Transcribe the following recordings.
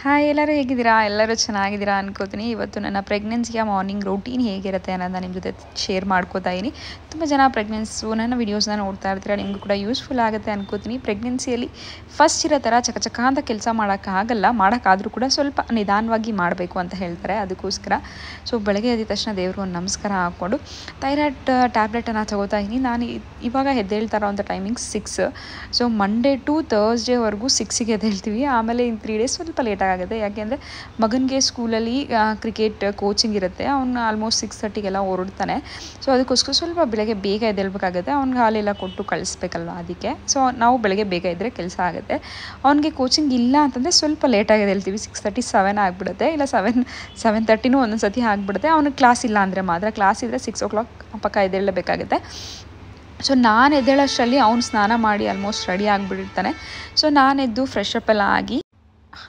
Hi, ಎಲ್ಲರೂ ಹೇಗಿದ್ದೀರಾ? ಎಲ್ಲರೂ ಚೆನ್ನಾಗಿದ್ದೀರಾ ಅನ್ಕೋತೀನಿ. ಇವತ್ತು ನನ್ನ ಪ್ರೆಗ್ನೆನ್ಸಿಯ ಮಾರ್ನಿಂಗ್ ರೂಟೀನ್ ಹೇಗಿರುತ್ತೆ ಅನ್ನೋದನ್ನ ನಿಮ್ಮ ಜೊತೆ ಶೇರ್ ಮಾಡ್ಕೋತಾ ಇದ್ದೀನಿ. ತುಂಬ ಜನ ಪ್ರೆಗ್ನೆನ್ಸು ನನ್ನ ವೀಡಿಯೋಸ್ನ ನೋಡ್ತಾ ಇರ್ತೀರಾ, ನಿಮಗೂ ಕೂಡ ಯೂಸ್ಫುಲ್ ಆಗುತ್ತೆ ಅನ್ಕೋತೀನಿ. ಪ್ರೆಗ್ನೆನ್ಸಿಯಲ್ಲಿ ಫಸ್ಟ್ ಇರೋ ಥರ ಚಕ ಅಂತ ಕೆಲಸ ಮಾಡೋಕ್ಕಾಗಲ್ಲ, ಮಾಡೋಕ್ಕಾದರೂ ಕೂಡ ಸ್ವಲ್ಪ ನಿಧಾನವಾಗಿ ಮಾಡಬೇಕು ಅಂತ ಹೇಳ್ತಾರೆ. ಅದಕ್ಕೋಸ್ಕರ ಬೆಳಗ್ಗೆ ಎದ್ದ ತಕ್ಷಣ ದೇವ್ರಿಗೆ ಒಂದು ನಮಸ್ಕಾರ ಹಾಕ್ಕೊಂಡು ಥೈರಾಯ್ಡ್ ಟ್ಯಾಬ್ಲೆಟನ್ನು ತಗೋತಾ ಇದ್ದೀನಿ. ನಾನು ಇವಾಗ ಎದ್ದೇಳ್ತಾ ಇರೋಂಥ ಟೈಮಿಂಗ್ 6. ಮಂಡೇ ಟು ಥರ್ಸ್ಡೇವರೆಗೂ 6ಗೆ ಎದ್ದೇಳ್ತೀವಿ. ಆಮೇಲೆ ಇನ್ನು 3 ಡೇಸ್ ಸ್ವಲ್ಪ ಲೇಟ್ ಆಗುತ್ತೆ. ಯಾಕೆಂದರೆ ಮಗನಿಗೆ ಸ್ಕೂಲಲ್ಲಿ ಕ್ರಿಕೆಟ್ ಕೋಚಿಂಗ್ ಇರುತ್ತೆ. ಅವ್ನು ಆಲ್ಮೋಸ್ಟ್ 6:30ಗೆಲ್ಲ ಹೊರಡ್ತಾನೆ. ಅದಕ್ಕೋಸ್ಕರ ಸ್ವಲ್ಪ ಬೆಳಗ್ಗೆ ಬೇಗ ಎದ್ದೇಳಬೇಕಾಗುತ್ತೆ. ಅವ್ನಿಗೆ ಹಾಲೆಲ್ಲ ಕೊಟ್ಟು ಕಳಿಸ್ಬೇಕಲ್ವ, ಅದಕ್ಕೆ ನಾವು ಬೆಳಗ್ಗೆ ಬೇಗ ಇದ್ದರೆ ಕೆಲಸ ಆಗುತ್ತೆ. ಅವ್ನಿಗೆ ಕೋಚಿಂಗ್ ಇಲ್ಲ ಅಂತಂದರೆ ಸ್ವಲ್ಪ ಲೇಟಾಗಿ ಎದ್ದೇಳ್ತೀವಿ. 6:30 7 ಆಗಿಬಿಡುತ್ತೆ, ಇಲ್ಲ 7:30 ಒಂದೊಂದು ಸತಿ ಆಗಿಬಿಡುತ್ತೆ. ಅವ್ನಿಗೆ ಕ್ಲಾಸ್ ಇಲ್ಲ ಅಂದರೆ ಮಾತ್ರ. ಕ್ಲಾಸ್ ಇದ್ದರೆ 6 o'clock ಪಕ್ಕ ಎದ್ದೇಳಬೇಕಾಗುತ್ತೆ. ನಾನು ಎದ್ದೇಳೋಷ್ಟರಲ್ಲಿ ಅವ್ನು ಸ್ನಾನ ಮಾಡಿ ಆಲ್ಮೋಸ್ಟ್ ರೆಡಿ ಆಗಿಬಿಟ್ಟಿರ್ತಾನೆ. ನಾನು ಎದ್ದು ಫ್ರೆಶ್ ಅಪ್ ಎಲ್ಲ ಆಗಿ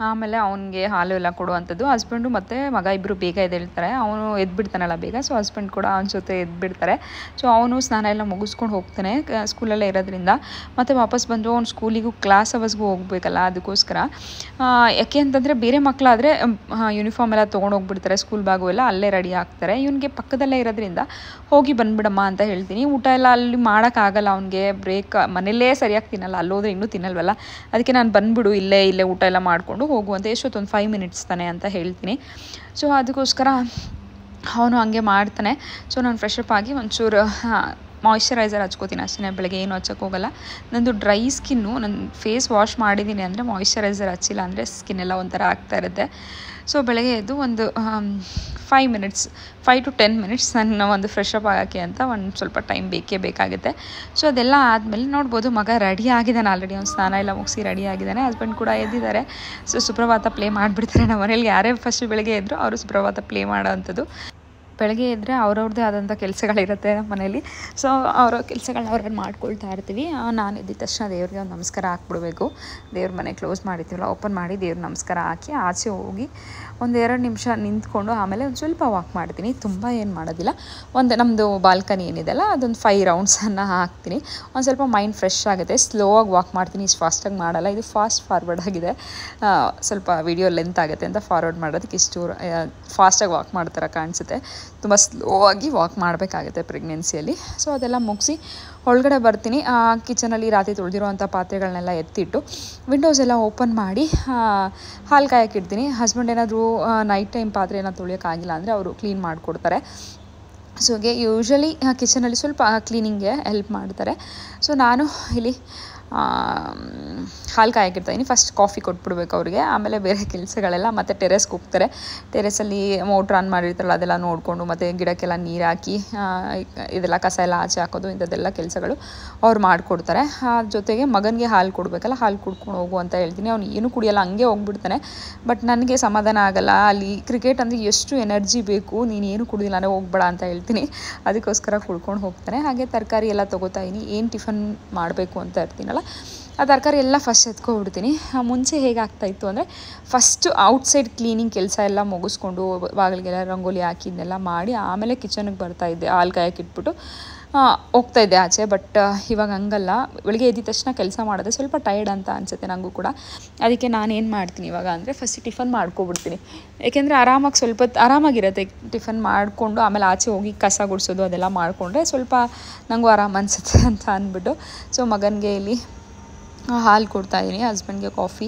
ಆಮೇಲೆ ಅವನಿಗೆ ಹಾಲು ಎಲ್ಲ ಕೊಡುವಂಥದ್ದು. ಹಸ್ಬೆಂಡು ಮತ್ತು ಮಗ ಇಬ್ಬರು ಬೇಗ ಎದ್ದೇಳ್ತಾರೆ. ಅವನು ಎದ್ಬಿಡ್ತಾನಲ್ಲ ಬೇಗ, ಹಸ್ಬೆಂಡ್ ಕೂಡ ಅವನ ಜೊತೆ ಎದ್ಬಿಡ್ತಾರೆ. ಅವನು ಸ್ನಾನ ಎಲ್ಲ ಮುಗಿಸ್ಕೊಂಡು ಹೋಗ್ತಾನೆ ಸ್ಕೂಲಲ್ಲೇ ಇರೋದ್ರಿಂದ. ಮತ್ತು ವಾಪಸ್ ಬಂದು ಅವ್ನು ಸ್ಕೂಲಿಗೂ ಕ್ಲಾಸ್ ಅವರ್ಸ್ಗೂ ಹೋಗಬೇಕಲ್ಲ, ಅದಕ್ಕೋಸ್ಕರ. ಯಾಕೆ ಅಂತಂದರೆ ಬೇರೆ ಮಕ್ಕಳಾದರೆ ಯೂನಿಫಾರ್ಮ್ ಎಲ್ಲ ತೊಗೊಂಡು ಹೋಗ್ಬಿಡ್ತಾರೆ, ಸ್ಕೂಲ್ ಬ್ಯಾಗು ಎಲ್ಲ ಅಲ್ಲೇ ರೆಡಿ ಆಗ್ತಾರೆ. ಇವನಿಗೆ ಪಕ್ಕದಲ್ಲೇ ಇರೋದ್ರಿಂದ ಹೋಗಿ ಬಂದುಬಿಡಮ್ಮ ಅಂತ ಹೇಳ್ತೀನಿ. ಊಟ ಎಲ್ಲ ಅಲ್ಲಿ ಮಾಡೋಕ್ಕಾಗಲ್ಲ, ಅವನಿಗೆ ಬ್ರೇಕ್ ಮನೆಯಲ್ಲೇ ಸರಿಯಾಗಿ ತಿನ್ನಲ್ಲ, ಅಲ್ಲೋದ್ರೆ ಇನ್ನೂ ತಿನ್ನಲ್ವಲ್ಲ. ಅದಕ್ಕೆ ನಾನು ಬಂದುಬಿಡು ಇಲ್ಲೇ ಊಟ ಎಲ್ಲ ಮಾಡಿಕೊಂಡು ಹೋಗುವಂತೆ, ಎಷ್ಟೊತ್ತೊಂದು 5 minutes ತಾನೆ ಅಂತ ಹೇಳ್ತೀನಿ. ಅದಕ್ಕೋಸ್ಕರ ಅವನು ಹಂಗೆ ಮಾಡ್ತಾನೆ. ನಾನು ಫ್ರೆಶ್ ಅಪ್ ಆಗಿ ಒಂಚೂರು ಮಾಯ್ಶ್ಚರೈಸರ್ ಹಚ್ಕೋತೀನಿ ಅಷ್ಟೇ. ಬೆಳಗ್ಗೆ ಏನು ಹಚ್ಚೋಕ್ಕೆ ಹೋಗಲ್ಲ. ನಂದು ಡ್ರೈ ಸ್ಕಿನ್ನು, ನನ್ನ ಫೇಸ್ ವಾಶ್ ಮಾಡಿದ್ದೀನಿ ಅಂದರೆ ಮಾಯ್ಶ್ಚರೈಸರ್ ಹಚ್ಚಿಲ್ಲ ಅಂದರೆ ಸ್ಕಿನ್ನೆಲ್ಲ ಒಂಥರ ಆಗ್ತಾ ಇರುತ್ತೆ. ಬೆಳಗ್ಗೆ ಎದ್ದು ಒಂದು 5 to 10 minutes ನಾನು ಒಂದು ಫ್ರೆಶ್ ಅಪ್ ಆಗೋಕ್ಕೆ ಅಂತ ಒಂದು ಸ್ವಲ್ಪ ಟೈಮ್ ಬೇಕಾಗುತ್ತೆ. ಅದೆಲ್ಲ ಆದಮೇಲೆ ನೋಡ್ಬೋದು ಮಗ ರೆಡಿ ಆಗಿದ್ದಾನೆ ಆಲ್ರೆಡಿ. ಅವ್ನು ಸ್ನಾನ ಎಲ್ಲ ಮುಗಿಸಿ ರೆಡಿ ಆಗಿದ್ದಾನೆ. ಹಸ್ಬೆಂಡ್ ಕೂಡ ಎದ್ದಿದ್ದಾರೆ. ಸುಪ್ರಭಾತ ಪ್ಲೇ ಮಾಡಿಬಿಡ್ತಾರೆ. ನಮ್ಮ ಮನೇಲಿ ಯಾರೇ ಫಸ್ಟ್ ಬೆಳಗ್ಗೆ ಎದ್ದರೂ ಅವರು ಸುಪ್ರಭಾತ ಪ್ಲೇ ಮಾಡೋ ಅಂಥದ್ದು. ಬೆಳಗ್ಗೆ ಇದ್ದರೆ ಅವ್ರವ್ರದ್ದೇ ಆದಂಥ ಕೆಲಸಗಳಿರುತ್ತೆ ನಮ್ಮ ಮನೇಲಿ. ಅವರ ಕೆಲಸಗಳನ್ನ ಅವ್ರವ್ರು ಮಾಡ್ಕೊಳ್ತಾ ಇರ್ತೀವಿ. ನಾನು ಎದ್ದ ತಕ್ಷಣ ದೇವ್ರಿಗೆ ಒಂದು ನಮಸ್ಕಾರ ಹಾಕ್ಬಿಡ್ಬೇಕು. ದೇವ್ರ ಮನೆ ಕ್ಲೋಸ್ ಮಾಡಿರ್ತೀವಲ್ಲ, ಓಪನ್ ಮಾಡಿ ದೇವ್ರ ನಮಸ್ಕಾರ ಹಾಕಿ ಆಚೆ ಹೋಗಿ ಒಂದು 2 ನಿಮಿಷ ನಿಂತ್ಕೊಂಡು ಆಮೇಲೆ ಒಂದು ಸ್ವಲ್ಪ ವಾಕ್ ಮಾಡ್ತೀನಿ. ತುಂಬ ಏನು ಮಾಡೋದಿಲ್ಲ. ನಮ್ಮದು ಬಾಲ್ಕನಿ ಏನಿದೆಲ್ಲ ಅದೊಂದು 5 ರೌಂಡ್ಸನ್ನು ಹಾಕ್ತೀನಿ. ಒಂದು ಸ್ವಲ್ಪ ಮೈಂಡ್ ಫ್ರೆಶ್ ಆಗುತ್ತೆ. ಸ್ಲೋವಾಗಿ ವಾಕ್ ಮಾಡ್ತೀನಿ, ಇಷ್ಟು ಫಾಸ್ಟಾಗಿ ಮಾಡಲ್ಲ. ಇದು ಫಾರ್ವರ್ಡ್ ಆಗಿದೆ, ಸ್ವಲ್ಪ ವಿಡಿಯೋ ಲೆಂತ್ ಆಗುತ್ತೆ ಅಂತ ಫಾರ್ವರ್ಡ್ ಮಾಡೋದಕ್ಕೆ ಇಷ್ಟು ಫಾಸ್ಟಾಗಿ ವಾಕ್ ಮಾಡ್ತಾರೆ ಕಾಣಿಸುತ್ತೆ. ತುಂಬ ಸ್ಲೋ ಆಗಿ ವಾಕ್ ಮಾಡಬೇಕಾಗುತ್ತೆ ಪ್ರೆಗ್ನೆನ್ಸಿಯಲ್ಲಿ. ಅದೆಲ್ಲ ಮುಗಿಸಿ ಒಳಗಡೆ ಬರ್ತೀನಿ. ಕಿಚನಲ್ಲಿ ರಾತ್ರಿ ತೊಳೆದಿರೋವಂಥ ಪಾತ್ರೆಗಳನ್ನೆಲ್ಲ ಎತ್ತಿಟ್ಟು ವಿಂಡೋಸ್ ಎಲ್ಲ ಓಪನ್ ಮಾಡಿ ಹಾಲು ಕಾಯಕ್ಕೆ ಇಡ್ತೀನಿ. ಹಸ್ಬೆಂಡ್ ಏನಾದರೂ ನೈಟ್ ಟೈಮ್ ಪಾತ್ರೆ ಏನಾದ್ರು ತೊಳೆಯೋಕ್ಕಾಗಿಲ್ಲ ಅಂದರೆ ಅವರು ಕ್ಲೀನ್ ಮಾಡಿಕೊಡ್ತಾರೆ. ಯೂಶ್ವಲಿ ಕಿಚನಲ್ಲಿ ಸ್ವಲ್ಪ ಕ್ಲೀನಿಂಗ್ಗೆ ಹೆಲ್ಪ್ ಮಾಡ್ತಾರೆ. ನಾನು ಇಲ್ಲಿ ಹಾಲು ಕಾಯಕ್ಕಿರ್ತಾಯಿದ್ದೀನಿ. ಫಸ್ಟ್ ಕಾಫಿ ಕೊಟ್ಬಿಡ್ಬೇಕು ಅವ್ರಿಗೆ, ಆಮೇಲೆ ಬೇರೆ ಕೆಲಸಗಳೆಲ್ಲ. ಮತ್ತು ಟೆರೆಸ್ಗೆ ಹೋಗ್ತಾರೆ. ಟೆರೆಸಲ್ಲಿ ಮೋಟ್ರ್ ಆನ್ ಮಾಡಿರ್ತಾರಲ್ಲ ಅದೆಲ್ಲ ನೋಡಿಕೊಂಡು, ಮತ್ತು ಗಿಡಕ್ಕೆಲ್ಲ ನೀರು ಹಾಕಿ ಇದೆಲ್ಲ ಕಸ ಎಲ್ಲ ಆಚೆ ಹಾಕೋದು, ಇಂಥದ್ದೆಲ್ಲ ಕೆಲಸಗಳು ಅವ್ರು ಮಾಡಿಕೊಡ್ತಾರೆ. ಜೊತೆಗೆ ಮಗನಿಗೆ ಹಾಲು ಕೊಡಬೇಕಲ್ಲ, ಹಾಲು ಕುಡ್ಕೊಂಡು ಹೋಗು ಅಂತ ಹೇಳ್ತೀನಿ. ಅವ್ನು ಏನೂ ಕುಡಿಯೋಲ್ಲ, ಹಂಗೆ ಹೋಗ್ಬಿಡ್ತಾನೆ. ಬಟ್ ನನಗೆ ಸಮಾಧಾನ ಆಗಲ್ಲ. ಅಲ್ಲಿ ಕ್ರಿಕೆಟ್ ಅಂದರೆ ಎಷ್ಟು ಎನರ್ಜಿ ಬೇಕು, ನೀನು ಏನು ಕುಡಿದಿಲ್ಲ ಅಂದರೆ ಹೋಗ್ಬೇಡ ಅಂತ ಹೇಳ್ತೀನಿ. ಅದಕ್ಕೋಸ್ಕರ ಕುಡ್ಕೊಂಡು ಹೋಗ್ತಾನೆ. ಹಾಗೆ ತರಕಾರಿ ಎಲ್ಲ ತೊಗೋತಾಯಿದ್ದೀನಿ. ಏನು ಟಿಫನ್ ಮಾಡಬೇಕು ಅಂತ ಇರ್ತೀನಲ್ಲ, ಆ ತರಕಾರಿ ಎಲ್ಲ ಫಸ್ಟ್ ಎತ್ಕೊಬಿಡ್ತೀನಿ. ಮುಂಚೆ ಹೇಗಾಗ್ತಾಯಿತ್ತು ಅಂದರೆ ಫಸ್ಟು ಔಟ್ಸೈಡ್ ಕ್ಲೀನಿಂಗ್ ಕೆಲಸ ಎಲ್ಲ ಮುಗಿಸ್ಕೊಂಡು ಬಾಗಿಲಿಗೆಲ್ಲ ರಂಗೋಲಿ ಹಾಕಿ ಇದನ್ನೆಲ್ಲ ಮಾಡಿ ಆಮೇಲೆ ಕಿಚನ್ಗೆ ಬರ್ತಾಯಿದ್ದೆ. ಹಾಲು ಕಾಯಕ್ಕೆ ಇಟ್ಬಿಟ್ಟು ಹೋಗ್ತಾಯಿದ್ದೆ ಆಚೆ. ಬಟ್ ಇವಾಗ ಹಂಗಲ್ಲ. ಬೆಳಗ್ಗೆ ಎದ್ದ ತಕ್ಷಣ ಕೆಲಸ ಮಾಡೋದು ಸ್ವಲ್ಪ ಟೈರ್ಡ್ ಅಂತ ಅನಿಸುತ್ತೆ ನನಗೂ ಕೂಡ. ಅದಕ್ಕೆ ನಾನೇನು ಮಾಡ್ತೀನಿ ಇವಾಗ ಅಂದರೆ ಫಸ್ಟ್ ಟಿಫನ್ ಮಾಡ್ಕೊಬಿಡ್ತೀನಿ. ಏಕೆಂದರೆ ಸ್ವಲ್ಪ ಆರಾಮಾಗಿರುತ್ತೆ. ಟಿಫನ್ ಮಾಡಿಕೊಂಡು ಆಮೇಲೆ ಆಚೆ ಹೋಗಿ ಕಸ ಗುಡಿಸೋದು ಅದೆಲ್ಲ ಮಾಡಿಕೊಂಡ್ರೆ ಸ್ವಲ್ಪ ನನಗೂ ಆರಾಮ ಅನಿಸುತ್ತೆ ಅಂತ ಅಂದ್ಬಿಟ್ಟು ಮಗನಿಗೆ ಇಲ್ಲಿ ಹಾಲು ಕೊಡ್ತಾಯಿದ್ದೀನಿ. ಹಸ್ಬೆಂಡ್ಗೆ ಕಾಫಿ.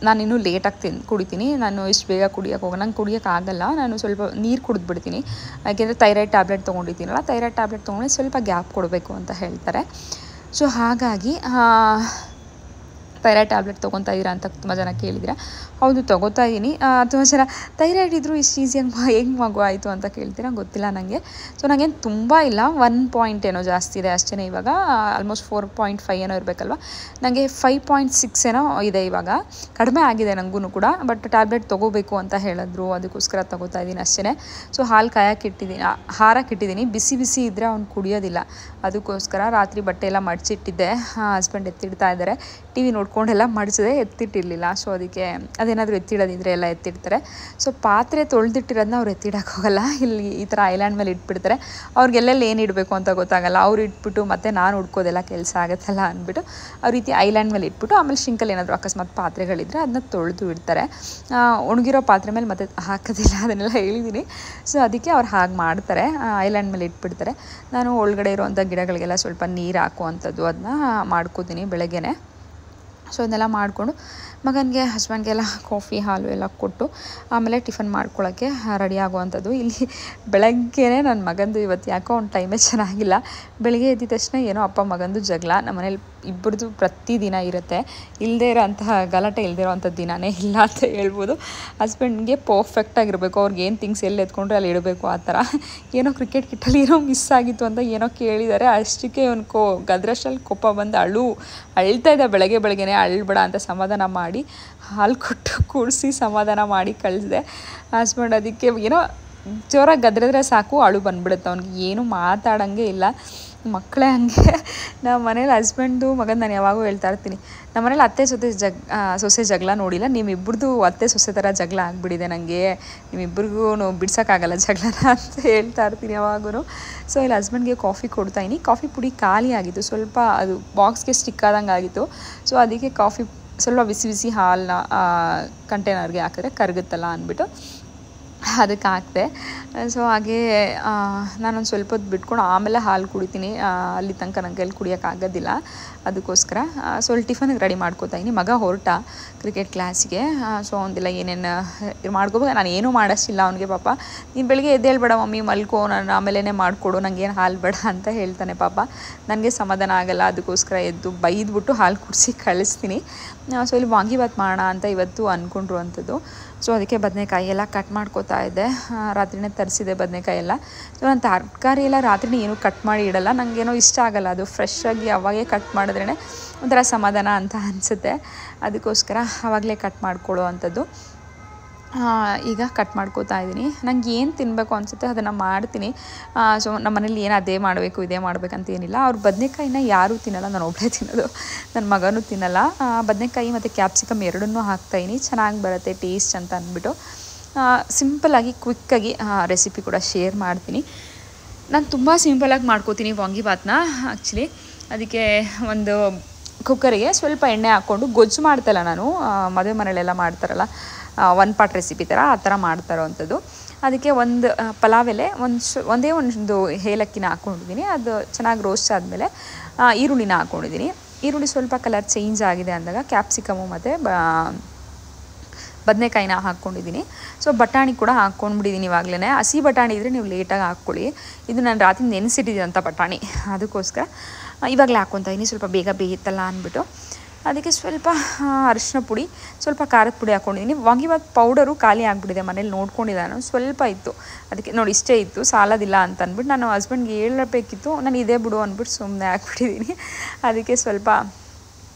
ನಾನಿನ್ನೂ ಲೇಟಾಗಿ ಕುಡಿತೀನಿ. ನಾನು ಇಷ್ಟು ಬೇಗ ಕುಡಿಯೋಕೆ ಹೋಗೋಣ, ನಂಗೆ ಕುಡಿಯೋಕ್ಕಾಗಲ್ಲ. ನಾನು ಸ್ವಲ್ಪ ನೀರು ಕುಡಿದ್ಬಿಡ್ತೀನಿ. ಯಾಕೆಂದರೆ ಥೈರಾಯ್ಡ್ ಟ್ಯಾಬ್ಲೆಟ್ ತೊಗೊಂಡಿದ್ದೀನಲ್ಲ, ಥೈರಾಯ್ಡ್ ಟ್ಯಾಬ್ಲೆಟ್ ತೊಗೊಂಡು ಸ್ವಲ್ಪ ಗ್ಯಾಪ್ ಕೊಡಬೇಕು ಅಂತ ಹೇಳ್ತಾರೆ. ಹಾಗಾಗಿ ಥೈರಾಯ್ಡ್ ಟ್ಯಾಬ್ಲೆಟ್ ತೊಗೊತಾ ಇದ್ದೀರಾ ಅಂತ ತುಂಬ ಜನ ಕೇಳಿದ್ದೀರಾ. ಹೌದು, ತೊಗೋತಾ ಇದ್ದೀನಿ. ತುಂಬ ಜನ ಥೈರಾಯ್ಡ್ ಇದ್ದರೂ ಇಷ್ಟು ಈಸಿಯಾಗಿ ಹೆಂಗೆ ಮಗು ಆಯಿತು ಅಂತ ಕೇಳ್ತೀರಾ, ಗೊತ್ತಿಲ್ಲ ನನಗೆ. ನನಗೇನು ತುಂಬ ಇಲ್ಲ, 1 point ಏನೋ ಜಾಸ್ತಿ ಇದೆ ಅಷ್ಟೇ. ಇವಾಗ ಆಲ್ಮೋಸ್ಟ್ 4.5 ಏನೋ ಇರಬೇಕಲ್ವ. ನನಗೆ 5.6 ಏನೋ ಇದೆ ಇವಾಗ. ಕಡಿಮೆ ಆಗಿದೆ ನನಗೂ ಕೂಡ. ಬಟ್ ಟ್ಯಾಬ್ಲೆಟ್ ತೊಗೋಬೇಕು ಅಂತ ಹೇಳಿದ್ರು, ಅದಕ್ಕೋಸ್ಕರ ತೊಗೋತಾ ಇದ್ದೀನಿ ಅಷ್ಟೇ. ಹಾಲು ಹಾರಕ್ಕಿಟ್ಟಿದ್ದೀನಿ. ಬಿಸಿ ಇದ್ದರೆ ಅವ್ನು ಕುಡಿಯೋದಿಲ್ಲ. ಅದಕ್ಕೋಸ್ಕರ ರಾತ್ರಿ ಬಟ್ಟೆ ಎಲ್ಲ ಮಡಚಿಟ್ಟಿದ್ದೆ. ಹಸ್ಬೆಂಡ್ ಎತ್ತಿಡ್ತಾ ಇದ್ದಾರೆ. TV ನೋಡ್ಕೊಂಡೆಲ್ಲ ಮಡಿಸಿದೆ, ಎತ್ತಿಟ್ಟಿರಲಿಲ್ಲ. ಸೊ ಅದಕ್ಕೆ ಅದೇನಾದರೂ ಎತ್ತಿಡೋದಿದ್ರೆ ಎಲ್ಲ ಎತ್ತಿಡ್ತಾರೆ. ಸೊ ಪಾತ್ರೆ ತೊಳೆದಿಟ್ಟಿರೋದನ್ನ ಅವ್ರು ಎತ್ತಿಡಕ್ಕೆ ಹೋಗಲ್ಲ, ಇಲ್ಲಿ ಈ ಥರ ಐಲ್ಯಾಂಡ್ ಮೇಲೆ ಇಟ್ಬಿಡ್ತಾರೆ. ಅವ್ರಿಗೆಲ್ಲೆಲ್ಲಿ ಏನು ಇಡಬೇಕು ಅಂತ ಗೊತ್ತಾಗಲ್ಲ. ಅವ್ರು ಇಟ್ಬಿಟ್ಟು ಮತ್ತೆ ನಾನು ಹುಡ್ಕೋದೆಲ್ಲ ಕೆಲಸ ಆಗುತ್ತಲ್ಲ ಅಂದ್ಬಿಟ್ಟು ಆ ರೀತಿ ಐಲ್ಯಾಂಡ್ ಮೇಲೆ ಇಟ್ಬಿಟ್ಟು ಆಮೇಲೆ ಶಿಂಕಲ್ಲಿ ಏನಾದರೂ ಅಕಸ್ಮಾತ್ ಪಾತ್ರೆಗಳಿದ್ರೆ ಅದನ್ನ ತೊಳೆದು ಇಡ್ತಾರೆ. ಒಣಗಿರೋ ಪಾತ್ರೆ ಮೇಲೆ ಮತ್ತೆ ಹಾಕೋದಿಲ್ಲ, ಅದನ್ನೆಲ್ಲ ಹೇಳಿದ್ದೀನಿ. ಸೊ ಅದಕ್ಕೆ ಅವ್ರು ಹಾಗೆ ಮಾಡ್ತಾರೆ, ಐಲ್ಯಾಂಡ್ ಮೇಲೆ ಇಟ್ಬಿಡ್ತಾರೆ. ನಾನು ಒಳಗಡೆ ಇರೋವಂಥ ಗಿಡಗಳಿಗೆಲ್ಲ ಸ್ವಲ್ಪ ನೀರು ಹಾಕುವಂಥದ್ದು ಅದನ್ನ ಮಾಡ್ಕೋತೀನಿ ಬೆಳಗ್ಗೆನೆ. ಸೊ ಅದನ್ನೆಲ್ಲ ಮಾಡಿಕೊಂಡು ಮಗನಿಗೆ ಹಸ್ಬೆಂಡ್ಗೆಲ್ಲ ಕಾಫಿ ಹಾಲು ಎಲ್ಲ ಕೊಟ್ಟು ಆಮೇಲೆ ಟಿಫನ್ ಮಾಡ್ಕೊಳ್ಳೋಕ್ಕೆ ರೆಡಿ ಆಗುವಂಥದ್ದು. ಇಲ್ಲಿ ಬೆಳಗ್ಗೆನೇ ನನ್ನ ಮಗಂದು ಇವತ್ತು ಯಾಕೋ ಒಂದು ಟೈಮೇ ಚೆನ್ನಾಗಿಲ್ಲ. ಬೆಳಗ್ಗೆ ಎದ್ದಿದ ತಕ್ಷಣ ಏನೋ ಅಪ್ಪ ಮಗಂದು ಜಗಳ. ನಮ್ಮ ಮನೇಲಿ ಇಬ್ಬರದು ಪ್ರತಿದಿನ ಇರುತ್ತೆ, ಇಲ್ಲದೇ ಇರೋಂತಹ ಗಲಾಟೆ ಇಲ್ಲದೇ ಇರೋವಂಥ ದಿನವೇ ಇಲ್ಲ ಅಂತ ಹೇಳ್ಬೋದು. ಹಸ್ಬೆಂಡ್ಗೆ ಪರ್ಫೆಕ್ಟಾಗಿರಬೇಕು, ಅವ್ರಿಗೆ ಏನು ಥಿಂಗ್ಸ್ ಎಲ್ಲಿ ಎತ್ಕೊಂಡ್ರೆ ಅಲ್ಲಿ ಇಡಬೇಕು ಆ ಥರ. ಏನೋ ಕ್ರಿಕೆಟ್ ಕಿಟ್ಟಲ್ಲಿ ಏನೋ ಮಿಸ್ ಆಗಿತ್ತು ಅಂತ ಏನೋ ಕೇಳಿದ್ದಾರೆ, ಅಷ್ಟಕ್ಕೆ ಅವ್ನು ಗದ್ರಷ್ಟಲ್ಲಿ ಕೋಪ ಬಂದು ಅಳ್ತಾ ಇದ್ದ. ಬೆಳಗ್ಗೆನೇ ಅಳ್ಬೇಡ ಅಂತ ಸಮಾಧಾನ ಮಾಡಿ ಹಾಲು ಕೊಟ್ಟು ಕೂಡಿಸಿ ಸಮಾಧಾನ ಮಾಡಿ ಕಳಿಸಿದೆ. ಹಸ್ಬೆಂಡ್ ಅದಕ್ಕೆ ಏನೋ ಜೋರಾಗಿ ಗದ್ರಿದ್ರೆ ಸಾಕು ಅಳು ಬಂದ್ಬಿಡುತ್ತೆ ಅವ್ನಿಗೆ, ಏನು ಮಾತಾಡೋಂಗೆ ಇಲ್ಲ. ಮಕ್ಕಳೇ ಹಂಗೆ. ನಮ್ಮ ಮನೇಲಿ ಹಸ್ಬೆಂಡು ಮಗನ ನಾನು ಯಾವಾಗೂ ಹೇಳ್ತಾ ಇರ್ತೀನಿ, ನಮ್ಮ ಮನೇಲಿ ಅತ್ತೆ ಸೊಸೆ ಜಗಳ ನೋಡಿಲ್ಲ, ನಿಮ್ಮಿಬ್ಬರದು ಅತ್ತೆ ಸೊಸೆ ಥರ ಜಗಳ ಆಗಿಬಿಟ್ಟಿದೆ ನನಗೆ, ನಿಮ್ಮಿಬ್ಬರಿಗೂ ಬಿಡ್ಸೋಕ್ಕಾಗಲ್ಲ ಜಗಳನ ಅಂತ ಹೇಳ್ತಾ ಇರ್ತೀನಿ ಯಾವಾಗೂ. ಸೊ ಇಲ್ಲಿ ಹಸ್ಬೆಂಡ್ಗೆ ಕಾಫಿ ಕೊಡ್ತಾಯಿನಿ. ಕಾಫಿ ಪುಡಿ ಖಾಲಿ ಆಗಿತ್ತು, ಸ್ವಲ್ಪ ಅದು ಬಾಕ್ಸ್ಗೆ ಸ್ಟಿಕ್ ಆದಂಗೆ ಆಗಿತ್ತು. ಸೊ ಅದಕ್ಕೆ ಕಾಫಿ ಸ್ವಲ್ಪ ಬಿಸಿ ಹಾಲನ್ನ ಕಂಟೈನರ್ಗೆ ಹಾಕಿದ್ರೆ ಕರಗುತ್ತಲ್ಲ ಅಂದ್ಬಿಟ್ಟು ಅದಕ್ಕೆ ಹಾಕಿದೆ. ಸೊ ಹಾಗೇ ನಾನೊಂದು ಸ್ವಲ್ಪ ಹೊತ್ತು ಬಿಟ್ಕೊಂಡು ಆಮೇಲೆ ಹಾಲು ಕುಡಿತೀನಿ. ಅಲ್ಲಿ ತನಕ ನನಗೆ ಎಲ್ಲಿ ಕುಡಿಯೋಕ್ಕಾಗೋದಿಲ್ಲ, ಅದಕ್ಕೋಸ್ಕರ. ಸೊ ಅಲ್ಲಿ ಟಿಫನ್ಗೆ ರೆಡಿ ಮಾಡ್ಕೋತಾಯಿನಿ. ಮಗ ಹೊರಟ ಕ್ರಿಕೆಟ್ ಕ್ಲಾಸಿಗೆ. ಸೊ ಅವನಿಗೆಲ್ಲ ಏನೇನು ಮಾಡ್ಕೋಬೇಕು, ನಾನು ಏನೂ ಮಾಡಿಸಿಲ್ಲ ಅವನಿಗೆ. ಪಾಪ ನೀನು ಬೆಳಗ್ಗೆ ಎದ್ದೇಳಬೇಡ ಮಮ್ಮಿ, ಮಲ್ಕೋ, ನಾನು ಆಮೇಲೆ ಮಾಡಿಕೊಡು, ನನಗೇನು ಹಾಲು ಬೇಡ ಅಂತ ಹೇಳ್ತಾನೆ. ಪಾಪ ನನಗೆ ಸಮಾಧಾನ ಆಗಲ್ಲ, ಅದಕ್ಕೋಸ್ಕರ ಎದ್ದು ಬೈದ್ಬಿಟ್ಟು ಹಾಲು ಕುಡಿಸಿ ಕಳಿಸ್ತೀನಿ. ಸೊ ಇಲ್ಲಿ ವಾಂಗಿಬಾತ್ ಮಾಡೋಣ ಅಂತ ಇವತ್ತು ಅಂದ್ಕೊಂಡ್ರು ಅಂಥದ್ದು. ಸೊ ಅದಕ್ಕೆ ಬದನೆಕಾಯಿ ಎಲ್ಲ ಕಟ್ ಮಾಡ್ಕೋತಾ ಇದ್ದೆ. ರಾತ್ರಿನೇ ತರಿಸಿದೆ ಬದನೆಕಾಯಿ ಎಲ್ಲ. ಸೊ ನಾನು ತರಕಾರಿ ಎಲ್ಲ ರಾತ್ರಿನೇ ಏನೂ ಕಟ್ ಮಾಡಿ ಇಡಲ್ಲ, ನನಗೇನೋ ಇಷ್ಟ ಆಗಲ್ಲ. ಅದು ಫ್ರೆಶ್ಶಾಗಿ ಅವಾಗೇ ಕಟ್ ಮಾಡಿದ್ರೇ ಒಂಥರ ಸಮಾಧಾನ ಅಂತ ಅನಿಸುತ್ತೆ. ಅದಕ್ಕೋಸ್ಕರ ಆವಾಗಲೇ ಕಟ್ ಮಾಡ್ಕೊಳ್ಳೋ ಅಂಥದ್ದು. ಈಗ ಕಟ್ ಮಾಡ್ಕೋತಾ ಇದ್ದೀನಿ. ನಂಗೆ ಏನು ತಿನ್ನಬೇಕು ಅನಿಸುತ್ತೆ ಅದನ್ನು ಮಾಡ್ತೀನಿ. ಸೊ ನಮ್ಮ ಮನೇಲಿ ಏನು ಅದೇ ಮಾಡಬೇಕು ಇದೇ ಮಾಡಬೇಕಂತ ಏನಿಲ್ಲ. ಅವ್ರು ಬದನೆಕಾಯಿನ ಯಾರೂ ತಿನ್ನಲ್ಲ, ನಾನು ಒಬ್ಬಳೇ ತಿನ್ನೋದು, ನನ್ನ ಮಗನೂ ತಿನ್ನಲ್ಲ. ಬದನೆಕಾಯಿ ಮತ್ತು ಕ್ಯಾಪ್ಸಿಕಮ್ ಎರಡನ್ನೂ ಹಾಕ್ತಾಯಿನಿ, ಚೆನ್ನಾಗಿ ಬರುತ್ತೆ ಟೇಸ್ಟ್ ಅಂತ ಅಂದ್ಬಿಟ್ಟು. ಸಿಂಪಲ್ಲಾಗಿ ಕ್ವಿಕ್ಕಾಗಿ ರೆಸಿಪಿ ಕೂಡ ಶೇರ್ ಮಾಡ್ತೀನಿ. ನಾನು ತುಂಬ ಸಿಂಪಲಾಗಿ ಮಾಡ್ಕೋತೀನಿ ವಾಂಗಿಬಾತ್ನ. ಆ್ಯಕ್ಚುಲಿ ಅದಕ್ಕೆ ಒಂದು ಕುಕ್ಕರಿಗೆ ಸ್ವಲ್ಪ ಎಣ್ಣೆ ಹಾಕ್ಕೊಂಡು ಗೊಜ್ಜು ಮಾಡ್ತಲ್ಲ ನಾನು, ಮದುವೆ ಮನೆಯಲ್ಲೆಲ್ಲ ಮಾಡ್ತಾರಲ್ಲ ಒನ್ ಪಾಟ್ ರೆಸಿಪಿ ಥರ, ಆ ಥರ ಮಾಡ್ತಾರೋ ಅಂಥದ್ದು. ಅದಕ್ಕೆ ಒಂದು ಪಲಾವ್ ಎಲೆ, ಒಂದೇ ಒಂದು ಏಲಕ್ಕಿನ ಹಾಕ್ಕೊಂಡಿದ್ದೀನಿ. ಅದು ಚೆನ್ನಾಗಿ ರೋಸ್ಟ್ ಆದಮೇಲೆ ಈರುಳ್ಳಿನ ಹಾಕ್ಕೊಂಡಿದ್ದೀನಿ. ಈರುಳ್ಳಿ ಸ್ವಲ್ಪ ಕಲರ್ ಚೇಂಜ್ ಆಗಿದೆ ಅಂದಾಗ ಕ್ಯಾಪ್ಸಿಕಮು ಮತ್ತು ಬದನೆಕಾಯಿನ ಹಾಕ್ಕೊಂಡಿದ್ದೀನಿ. ಸೊ ಬಟಾಣಿ ಕೂಡ ಹಾಕ್ಕೊಂಡ್ಬಿಟ್ಟಿದ್ದೀನಿ ಇವಾಗಲೇ. ಹಸಿ ಬಟಾಣಿ ಇದ್ದರೆ ನೀವು ಲೇಟಾಗಿ ಹಾಕ್ಕೊಳ್ಳಿ. ಇದು ನಾನು ರಾತ್ರಿ ನೆನೆಸಿಟ್ಟಿದ್ದಂಥ ಬಟಾಣಿ, ಅದಕ್ಕೋಸ್ಕರ ಇವಾಗಲೇ ಹಾಕ್ಕೊತಾ ಇದ್ದೀನಿ, ಸ್ವಲ್ಪ ಬೇಗ ಬೇಯುತ್ತಲ್ಲ ಅಂದ್ಬಿಟ್ಟು. ಅದಕ್ಕೆ ಸ್ವಲ್ಪ ಅರಿಶಿನ ಪುಡಿ, ಸ್ವಲ್ಪ ಖಾರದ ಪುಡಿ ಹಾಕ್ಕೊಂಡಿದ್ದೀನಿ. ವಾಂಗಿಬಾತ್ ಪೌಡರು ಖಾಲಿ ಆಗಿಬಿಟ್ಟಿದೆ ಮನೇಲಿ, ನೋಡ್ಕೊಂಡಿದ್ದೆ ನಾನು, ಸ್ವಲ್ಪ ಇತ್ತು. ಅದಕ್ಕೆ ನೋಡಿ ಇಷ್ಟೇ ಇತ್ತು, ಸಾಲೋದಿಲ್ಲ ಅಂತ ಅಂದ್ಬಿಟ್ಟು ನಾನು ಹಸ್ಬೆಂಡ್ಗೆ ಹೇಳಬೇಕಿತ್ತು, ನಾನು ಇದೇ ಬಿಡು ಅಂದ್ಬಿಟ್ಟು ಸುಮ್ಮನೆ ಹಾಕ್ಬಿಟ್ಟಿದ್ದೀನಿ. ಅದಕ್ಕೆ ಸ್ವಲ್ಪ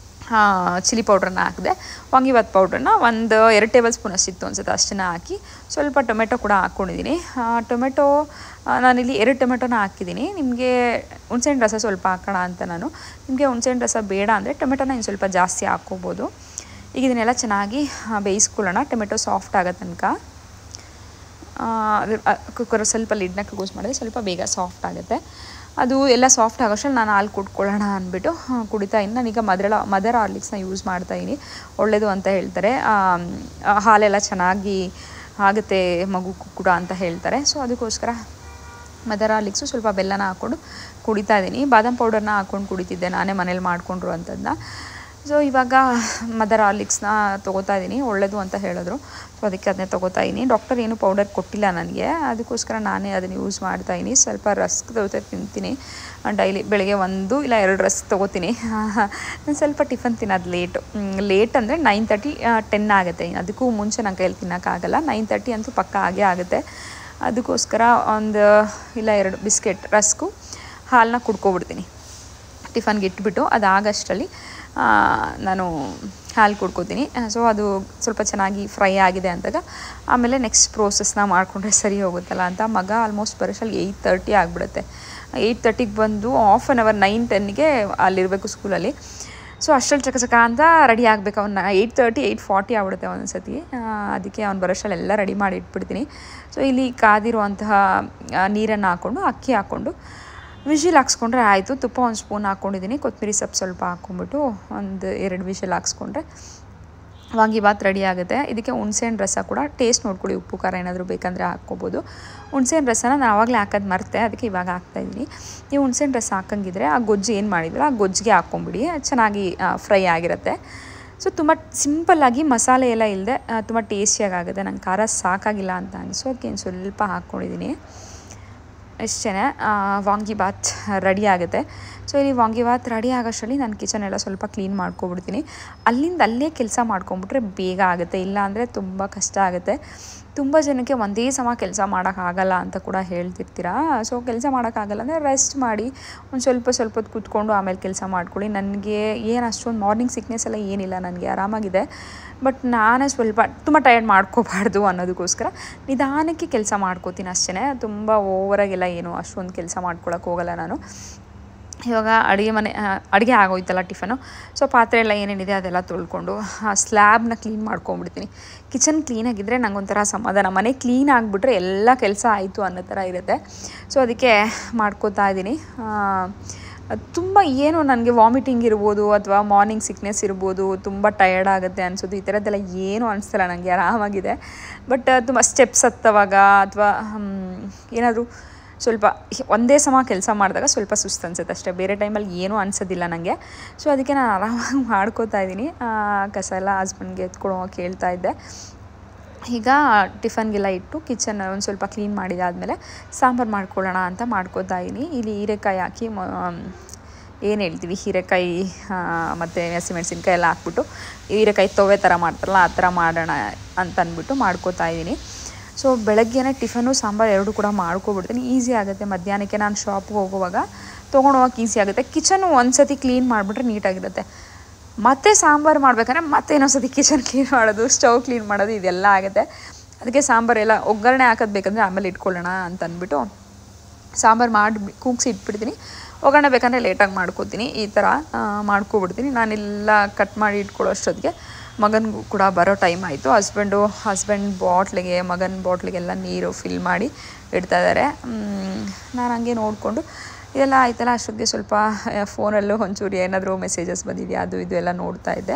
ಚಿಲ್ಲಿ ಪೌಡ್ರನ್ನ ಹಾಕಿದೆ. ವಾಂಗಿಬಾತ್ ಪೌಡ್ರನ್ನ ಒಂದು 2 ಟೇಬಲ್ ಸ್ಪೂನ್ ಅಷ್ಟಿತ್ತು ಅನ್ಸುತ್ತೆ, ಅಷ್ಟನ್ನು ಹಾಕಿ ಸ್ವಲ್ಪ ಟೊಮೆಟೊ ಕೂಡ ಹಾಕ್ಕೊಂಡಿದ್ದೀನಿ. ಟೊಮೆಟೊ ನಾನಿಲ್ಲಿ 2 ಟೊಮೆಟೊನ ಹಾಕಿದ್ದೀನಿ. ನಿಮಗೆ ಹುಣಸೆಹಣ್ಣು ರಸ ಸ್ವಲ್ಪ ಹಾಕೋಣ ಅಂತ ನಾನು, ನಿಮಗೆ ಹುಣಸೆಹಣ್ಣು ರಸ ಬೇಡ ಅಂದರೆ ಟೊಮೆಟೊನ ಇನ್ನು ಸ್ವಲ್ಪ ಜಾಸ್ತಿ ಹಾಕ್ಕೋಬೋದು. ಈಗ ಇದನ್ನೆಲ್ಲ ಚೆನ್ನಾಗಿ ಬೇಯಿಸ್ಕೊಳ್ಳೋಣ, ಟೊಮೆಟೊ ಸಾಫ್ಟ್ ಆಗೋ ತನಕ. ಕುಕ್ಕರ್ ಸ್ವಲ್ಪ ಲಿಡ್ನ ಕ್ಲೋಸ್ ಮಾಡಿದ್ರೆ ಸ್ವಲ್ಪ ಬೇಗ ಸಾಫ್ಟ್ ಆಗುತ್ತೆ. ಅದು ಎಲ್ಲ ಸಾಫ್ಟ್ ಆಗೋಷ್ಟರಲ್ಲಿ ನಾನು ಹಾಲು ಕುಟ್ಕೊಳ್ಳೋಣ ಅಂದ್ಬಿಟ್ಟು ಕುಡಿತಾಯಿದ್ದೀನಿ. ನಾನೀಗ ಮದರ್ ಹಾರ್ಲಿಕ್ಸ್ನ ಯೂಸ್ ಮಾಡ್ತಾಯಿದ್ದೀನಿ, ಒಳ್ಳೆಯದು ಅಂತ ಹೇಳ್ತಾರೆ. ಹಾಲೆಲ್ಲ ಚೆನ್ನಾಗಿ ಆಗುತ್ತೆ ಮಗುಗೂ ಕೂಡ ಅಂತ ಹೇಳ್ತಾರೆ. ಸೊ ಅದಕ್ಕೋಸ್ಕರ ಮದರ್ ಹಾರ್ಲಿಕ್ಸು ಸ್ವಲ್ಪ ಬೆಲ್ಲನ ಹಾಕ್ಕೊಂಡು ಕುಡಿತಾಯಿದ್ದೀನಿ. ಬಾದಾಮ್ ಪೌಡರ್ನ ಹಾಕ್ಕೊಂಡು ಕುಡಿತಿದ್ದೆ ನಾನೇ ಮನೇಲಿ ಮಾಡಿಕೊಂಡ್ರು ಅಂಥದ್ದನ್ನ. ಸೊ ಇವಾಗ ಮದರ್ ಹಾರ್ಲಿಕ್ಸ್ನ ತೊಗೋತಾ ಇದ್ದೀನಿ, ಒಳ್ಳೆಯದು ಅಂತ ಹೇಳಿದ್ರು. ಸೊ ಅದಕ್ಕೆ ಅದನ್ನೇ ತೊಗೋತಾ ಇದ್ದೀನಿ. ಡಾಕ್ಟರ್ ಏನು ಪೌಡರ್ ಕೊಟ್ಟಿಲ್ಲ ನನಗೆ, ಅದಕ್ಕೋಸ್ಕರ ನಾನೇ ಅದನ್ನು ಯೂಸ್ ಮಾಡ್ತಾಯಿದ್ದೀನಿ. ಸ್ವಲ್ಪ ರಸ್ಕ್ ಜೊತೆ ತಿಂತೀನಿ ಡೈಲಿ, ಬೆಳಗ್ಗೆ 1 ಇಲ್ಲ 2 ರಸ್ಕ್ ತೊಗೋತೀನಿ. ನಾನು ಸ್ವಲ್ಪ ಟಿಫನ್ ತಿನ್ನೋದು ಲೇಟ್ ಅಂದರೆ 9:30 10 ಆಗುತ್ತೆ. ಅದಕ್ಕೂ ಮುಂಚೆ ನನ್ನ ಕೈಯಲ್ಲಿ ತಿನ್ನೋಕ್ಕಾಗಲ್ಲ. 9:30 ಅಂತೂ ಪಕ್ಕ ಆಗೇ ಆಗುತ್ತೆ. ಅದಕ್ಕೋಸ್ಕರ 1 ಇಲ್ಲ 2 ಬಿಸ್ಕೆಟ್ ರಸ್ಕು ಹಾಲನ್ನ ಕುಡ್ಕೊಬಿಡ್ತೀನಿ. ಟಿಫನ್ಗೆ ಇಟ್ಬಿಟ್ಟು ಅದಾಗಷ್ಟರಲ್ಲಿ ನಾನು ಹಾಲು ಕುಡ್ಕೋತೀನಿ. ಸೊ ಅದು ಸ್ವಲ್ಪ ಚೆನ್ನಾಗಿ ಫ್ರೈ ಆಗಿದೆ ಅಂದಾಗ ಆಮೇಲೆ ನೆಕ್ಸ್ಟ್ ಪ್ರೋಸೆಸ್ನ ಮಾಡಿಕೊಂಡ್ರೆ ಸರಿ ಹೋಗುತ್ತಲ್ಲ ಅಂತ. ಮಗ ಆಲ್ಮೋಸ್ಟ್ ಬರೋಷ್ಟರಲ್ಲಿ 8:30 ಆಗಿಬಿಡುತ್ತೆ. 8:30ಗೆ ಬಂದು 1/2 hour 9:10ಗೆ ಅಲ್ಲಿರಬೇಕು ಸ್ಕೂಲಲ್ಲಿ. ಸೊ ಅಷ್ಟರಲ್ಲಿ ಚಕ ಅಂತ ರೆಡಿ ಆಗಬೇಕು. ಅವನ್ನ 8:30 8:40 ಆಗ್ಬಿಡುತ್ತೆ ಒಂದೊಂದ್ಸತಿ. ಅದಕ್ಕೆ ಅವ್ನು ಬರೋಷ್ಟರಲ್ಲೆಲ್ಲ ರೆಡಿ ಮಾಡಿ ಇಟ್ಬಿಡ್ತೀನಿ. ಸೊ ಇಲ್ಲಿ ಕಾದಿರುವಂತಹ ನೀರನ್ನು ಹಾಕ್ಕೊಂಡು ಅಕ್ಕಿ ಹಾಕ್ಕೊಂಡು ವಿಷಿಲ್ ಹಾಕ್ಸ್ಕೊಂಡ್ರೆ ಆಯಿತು. ತುಪ್ಪ ಒಂದು ಸ್ಪೂನ್ ಹಾಕ್ಕೊಂಡಿದ್ದೀನಿ, ಕೊತ್ತಂಬರಿ ಸೊಪ್ಪು ಸ್ವಲ್ಪ ಹಾಕ್ಕೊಂಬಿಟ್ಟು ಒಂದು 2 ವಿಷಲ್ ಹಾಕ್ಸ್ಕೊಂಡ್ರೆ ವಾಂಗಿಬಾತ್ ರೆಡಿ ಆಗುತ್ತೆ. ಇದಕ್ಕೆ ಹುಣಸೆಹಣ್ಣು ರಸ ಕೂಡ ಟೇಸ್ಟ್ ನೋಡ್ಕೊಳ್ಳಿ, ಉಪ್ಪು ಖಾರ ಏನಾದರೂ ಬೇಕಂದರೆ ಹಾಕ್ಕೋಬೋದು. ಹುಣಸೆಹಣ್ಣು ರಸನ ನಾನು ಆವಾಗಲೇ ಹಾಕೋದು ಮರ್ತೆ, ಅದಕ್ಕೆ ಇವಾಗ ಹಾಕ್ತಾಯಿದ್ದೀನಿ. ನೀವು ಹುಣಸೆಹಣ್ಣು ರಸ ಹಾಕಂಗಿದ್ರೆ ಆ ಗೊಜ್ಜು ಏನು ಮಾಡಿದ್ರೆ ಆ ಗೊಜ್ಜಿಗೆ ಹಾಕ್ಕೊಂಬಿಡಿ, ಚೆನ್ನಾಗಿ ಫ್ರೈ ಆಗಿರುತ್ತೆ. ಸೊ ತುಂಬ ಸಿಂಪಲ್ಲಾಗಿ ಮಸಾಲೆ ಎಲ್ಲ ಇಲ್ಲದೆ ತುಂಬ ಟೇಸ್ಟಿಯಾಗಿ ಆಗುತ್ತೆ. ನಂಗೆ ಖಾರ ಸಾಕಾಗಿಲ್ಲ ಅಂತ ಅನಿಸು, ಅದಕ್ಕೆ ಇನ್ನು ಸ್ವಲ್ಪ ಹಾಕ್ಕೊಂಡಿದ್ದೀನಿ. ಅಷ್ಟೇ, ವಾಂಗಿಬಾತ್ ರೆಡಿ ಆಗುತ್ತೆ. ಸೊ ಇಲ್ಲಿ ವಾಂಗಿಬಾತ್ ರೆಡಿ ಆಗೋಷ್ಟರಲ್ಲಿ ನಾನು ಕಿಚನ್ ಎಲ್ಲ ಸ್ವಲ್ಪ ಕ್ಲೀನ್ ಮಾಡ್ಕೊಬಿಡ್ತೀನಿ. ಅಲ್ಲೇ ಕೆಲಸ ಮಾಡ್ಕೊಂಬಿಟ್ರೆ ಬೇಗ ಆಗುತ್ತೆ, ಇಲ್ಲ ತುಂಬ ಕಷ್ಟ ಆಗುತ್ತೆ. ತುಂಬ ಜನಕ್ಕೆ ಒಂದೇ ಸಮ ಕೆಲಸ ಮಾಡೋಕ್ಕಾಗಲ್ಲ ಅಂತ ಕೂಡ ಹೇಳ್ತಿರ್ತೀರ. ಸೊ ಕೆಲಸ ಮಾಡೋಕ್ಕಾಗಲ್ಲ ಅಂದರೆ ರೆಸ್ಟ್ ಮಾಡಿ ಒಂದು ಸ್ವಲ್ಪ ಹೊತ್ತು ಕೂತ್ಕೊಂಡು ಆಮೇಲೆ ಕೆಲಸ ಮಾಡ್ಕೊಳ್ಳಿ. ನನಗೆ ಏನು ಅಷ್ಟೊಂದು ಮಾರ್ನಿಂಗ್ ಸಿಕ್ನೆಸ್ ಎಲ್ಲ ಏನಿಲ್ಲ, ನನಗೆ ಆರಾಮಾಗಿದೆ. ಬಟ್ ನಾನೇ ಸ್ವಲ್ಪ ತುಂಬ ಟಯರ್ಡ್ ಮಾಡ್ಕೋಬಾರ್ದು ಅನ್ನೋದಕ್ಕೋಸ್ಕರ ನಿಧಾನಕ್ಕೆ ಕೆಲಸ ಮಾಡ್ಕೋತೀನಿ ಅಷ್ಟೇ. ತುಂಬ ಓವರಾಗೆಲ್ಲ ಏನು ಅಷ್ಟೊಂದು ಕೆಲಸ ಮಾಡ್ಕೊಳಕ್ಕೆ ಹೋಗಲ್ಲ ನಾನು. ಇವಾಗ ಅಡುಗೆ ಆಗೋಯ್ತಲ್ಲ ಟಿಫನು. ಸೊ ಪಾತ್ರೆ ಎಲ್ಲ ಏನೇನಿದೆ ಅದೆಲ್ಲ ತೊಳ್ಕೊಂಡು ಸ್ಲ್ಯಾಬ್ನ ಕ್ಲೀನ್ ಮಾಡ್ಕೊಂಬಿಡ್ತೀನಿ. ಕಿಚನ್ ಕ್ಲೀನಾಗಿದ್ದರೆ ನಂಗೊಂಥರ ಸಮಾಧಾನ. ಮನೆ ಕ್ಲೀನ್ ಆಗಿಬಿಟ್ರೆ ಎಲ್ಲ ಕೆಲಸ ಆಯಿತು ಅನ್ನೋ ಥರ ಇರುತ್ತೆ. ಸೊ ಅದಕ್ಕೆ ಮಾಡ್ಕೋತಾ ಇದ್ದೀನಿ. ತುಂಬ ಏನು ನನಗೆ ವಾಮಿಟಿಂಗ್ ಇರ್ಬೋದು ಅಥವಾ ಮಾರ್ನಿಂಗ್ ಸಿಕ್ನೆಸ್ ಇರ್ಬೋದು, ತುಂಬ ಟಯರ್ಡ್ ಆಗುತ್ತೆ ಅನಿಸೋದು, ಈ ಥರದ್ದೆಲ್ಲ ಏನೂ ಅನಿಸ್ತಲ್ಲ ನನಗೆ, ಆರಾಮಾಗಿದೆ. ಬಟ್ ತುಂಬ ಸ್ಟೆಪ್ಸ್ ಹತ್ತವಾಗ ಅಥವಾ ಏನಾದರೂ ಸ್ವಲ್ಪ ಒಂದೇ ಸಮ ಕೆಲಸ ಮಾಡಿದಾಗ ಸ್ವಲ್ಪ ಸುಸ್ತು ಅನಿಸುತ್ತೆ ಅಷ್ಟೇ, ಬೇರೆ ಟೈಮಲ್ಲಿ ಏನೂ ಅನಿಸೋದಿಲ್ಲ ನನಗೆ. ಸೊ ಅದಕ್ಕೆ ನಾನು ಆರಾಮಾಗಿ ಮಾಡ್ಕೋತಾ ಇದ್ದೀನಿ. ಕಸ ಎಲ್ಲ ಹಸ್ಬೆಂಡ್ಗೆ ಎತ್ಕೊಡೋ ಕೇಳ್ತಾ ಇದ್ದೆ. ಈಗ ಟಿಫನ್ಗೆಲ್ಲ ಇಟ್ಟು ಕಿಚನ್ ಒಂದು ಸ್ವಲ್ಪ ಕ್ಲೀನ್ ಮಾಡಿದಾದಮೇಲೆ ಸಾಂಬಾರು ಮಾಡ್ಕೊಳ್ಳೋಣ ಅಂತ ಮಾಡ್ಕೋತಾ ಇದ್ದೀನಿ. ಇಲ್ಲಿ ಹೀರೆಕಾಯಿ ಹಾಕಿ ಏನು ಹೇಳ್ತೀವಿ, ಹೀರೆಕಾಯಿ ಮತ್ತು ಹಸಿಮೆಣಸಿನ್ಕಾಯಿ ಎಲ್ಲ ಹಾಕ್ಬಿಟ್ಟು ಹೀರೆಕಾಯಿ ತೊವೆ ಥರ ಮಾಡ್ತಾರಲ್ಲ ಆ ಥರ ಮಾಡೋಣ ಅಂತ ಅಂದ್ಬಿಟ್ಟು ಮಾಡ್ಕೋತಾ ಇದ್ದೀನಿ. ಸೊ ಬೆಳಗ್ಗೆನೇ ಟಿಫನು ಸಾಂಬಾರು ಎರಡು ಕೂಡ ಮಾಡ್ಕೊಬಿಡ್ತೀನಿ, ಈಸಿ ಆಗುತ್ತೆ. ಮಧ್ಯಾಹ್ನಕ್ಕೆ ನಾನು ಶಾಪ್ಗೆ ಹೋಗುವಾಗ ತೊಗೊಂಡು ಹೋಗೋಕೆ ಈಸಿ ಆಗುತ್ತೆ. ಕಿಚನು ಒಂದು ಸತಿ ಕ್ಲೀನ್ ಮಾಡಿಬಿಟ್ರೆ ನೀಟಾಗಿರುತ್ತೆ. ಮತ್ತು ಸಾಂಬಾರು ಮಾಡ್ಬೇಕಂದ್ರೆ ಮತ್ತೆ ಇನ್ನೊಂದು ಸತಿ ಕಿಚನ್ ಕ್ಲೀನ್ ಮಾಡೋದು, ಸ್ಟವ್ ಕ್ಲೀನ್ ಮಾಡೋದು, ಇದೆಲ್ಲ ಆಗುತ್ತೆ. ಅದಕ್ಕೆ ಸಾಂಬಾರೆಲ್ಲ ಒಗ್ಗರಣೆ ಹಾಕೋದು ಬೇಕಂದರೆ ಆಮೇಲೆ ಇಟ್ಕೊಳ್ಳೋಣ ಅಂತ ಅಂದ್ಬಿಟ್ಟು ಸಾಂಬಾರು ಮಾಡಿ ಕೂಗಿಸಿ ಇಟ್ಬಿಡ್ತೀನಿ. ಒಗ್ಗರಣೆ ಬೇಕಂದರೆ ಲೇಟಾಗಿ ಮಾಡ್ಕೋತೀನಿ, ಈ ಥರ ಮಾಡ್ಕೊಬಿಡ್ತೀನಿ. ನಾನೆಲ್ಲ ಕಟ್ ಮಾಡಿ ಇಟ್ಕೊಳ್ಳೋ ಅಷ್ಟೊತ್ತಿಗೆ ಮಗನಿಗೂ ಕೂಡ ಬರೋ ಟೈಮ್ ಆಯಿತು. ಹಸ್ಬೆಂಡ್ ಬಾಟ್ಲಿಗೆ, ಮಗನ ಬಾಟ್ಲಿಗೆಲ್ಲ ನೀರು ಫಿಲ್ ಮಾಡಿ ಇಡ್ತಾಯಿದ್ದಾರೆ. ನಾನು ಹಂಗೆ ನೋಡಿಕೊಂಡು ಇದೆಲ್ಲ ಆಯ್ತಲ್ಲ, ಅಷ್ಟೊತ್ತಿಗೆ ಸ್ವಲ್ಪ ಫೋನಲ್ಲೂ ಒಂಚೂರು ಏನಾದರೂ ಮೆಸೇಜಸ್ ಬಂದಿದೆಯಾ ಅದು ಇದು ಎಲ್ಲ ನೋಡ್ತಾ ಇದ್ದೆ.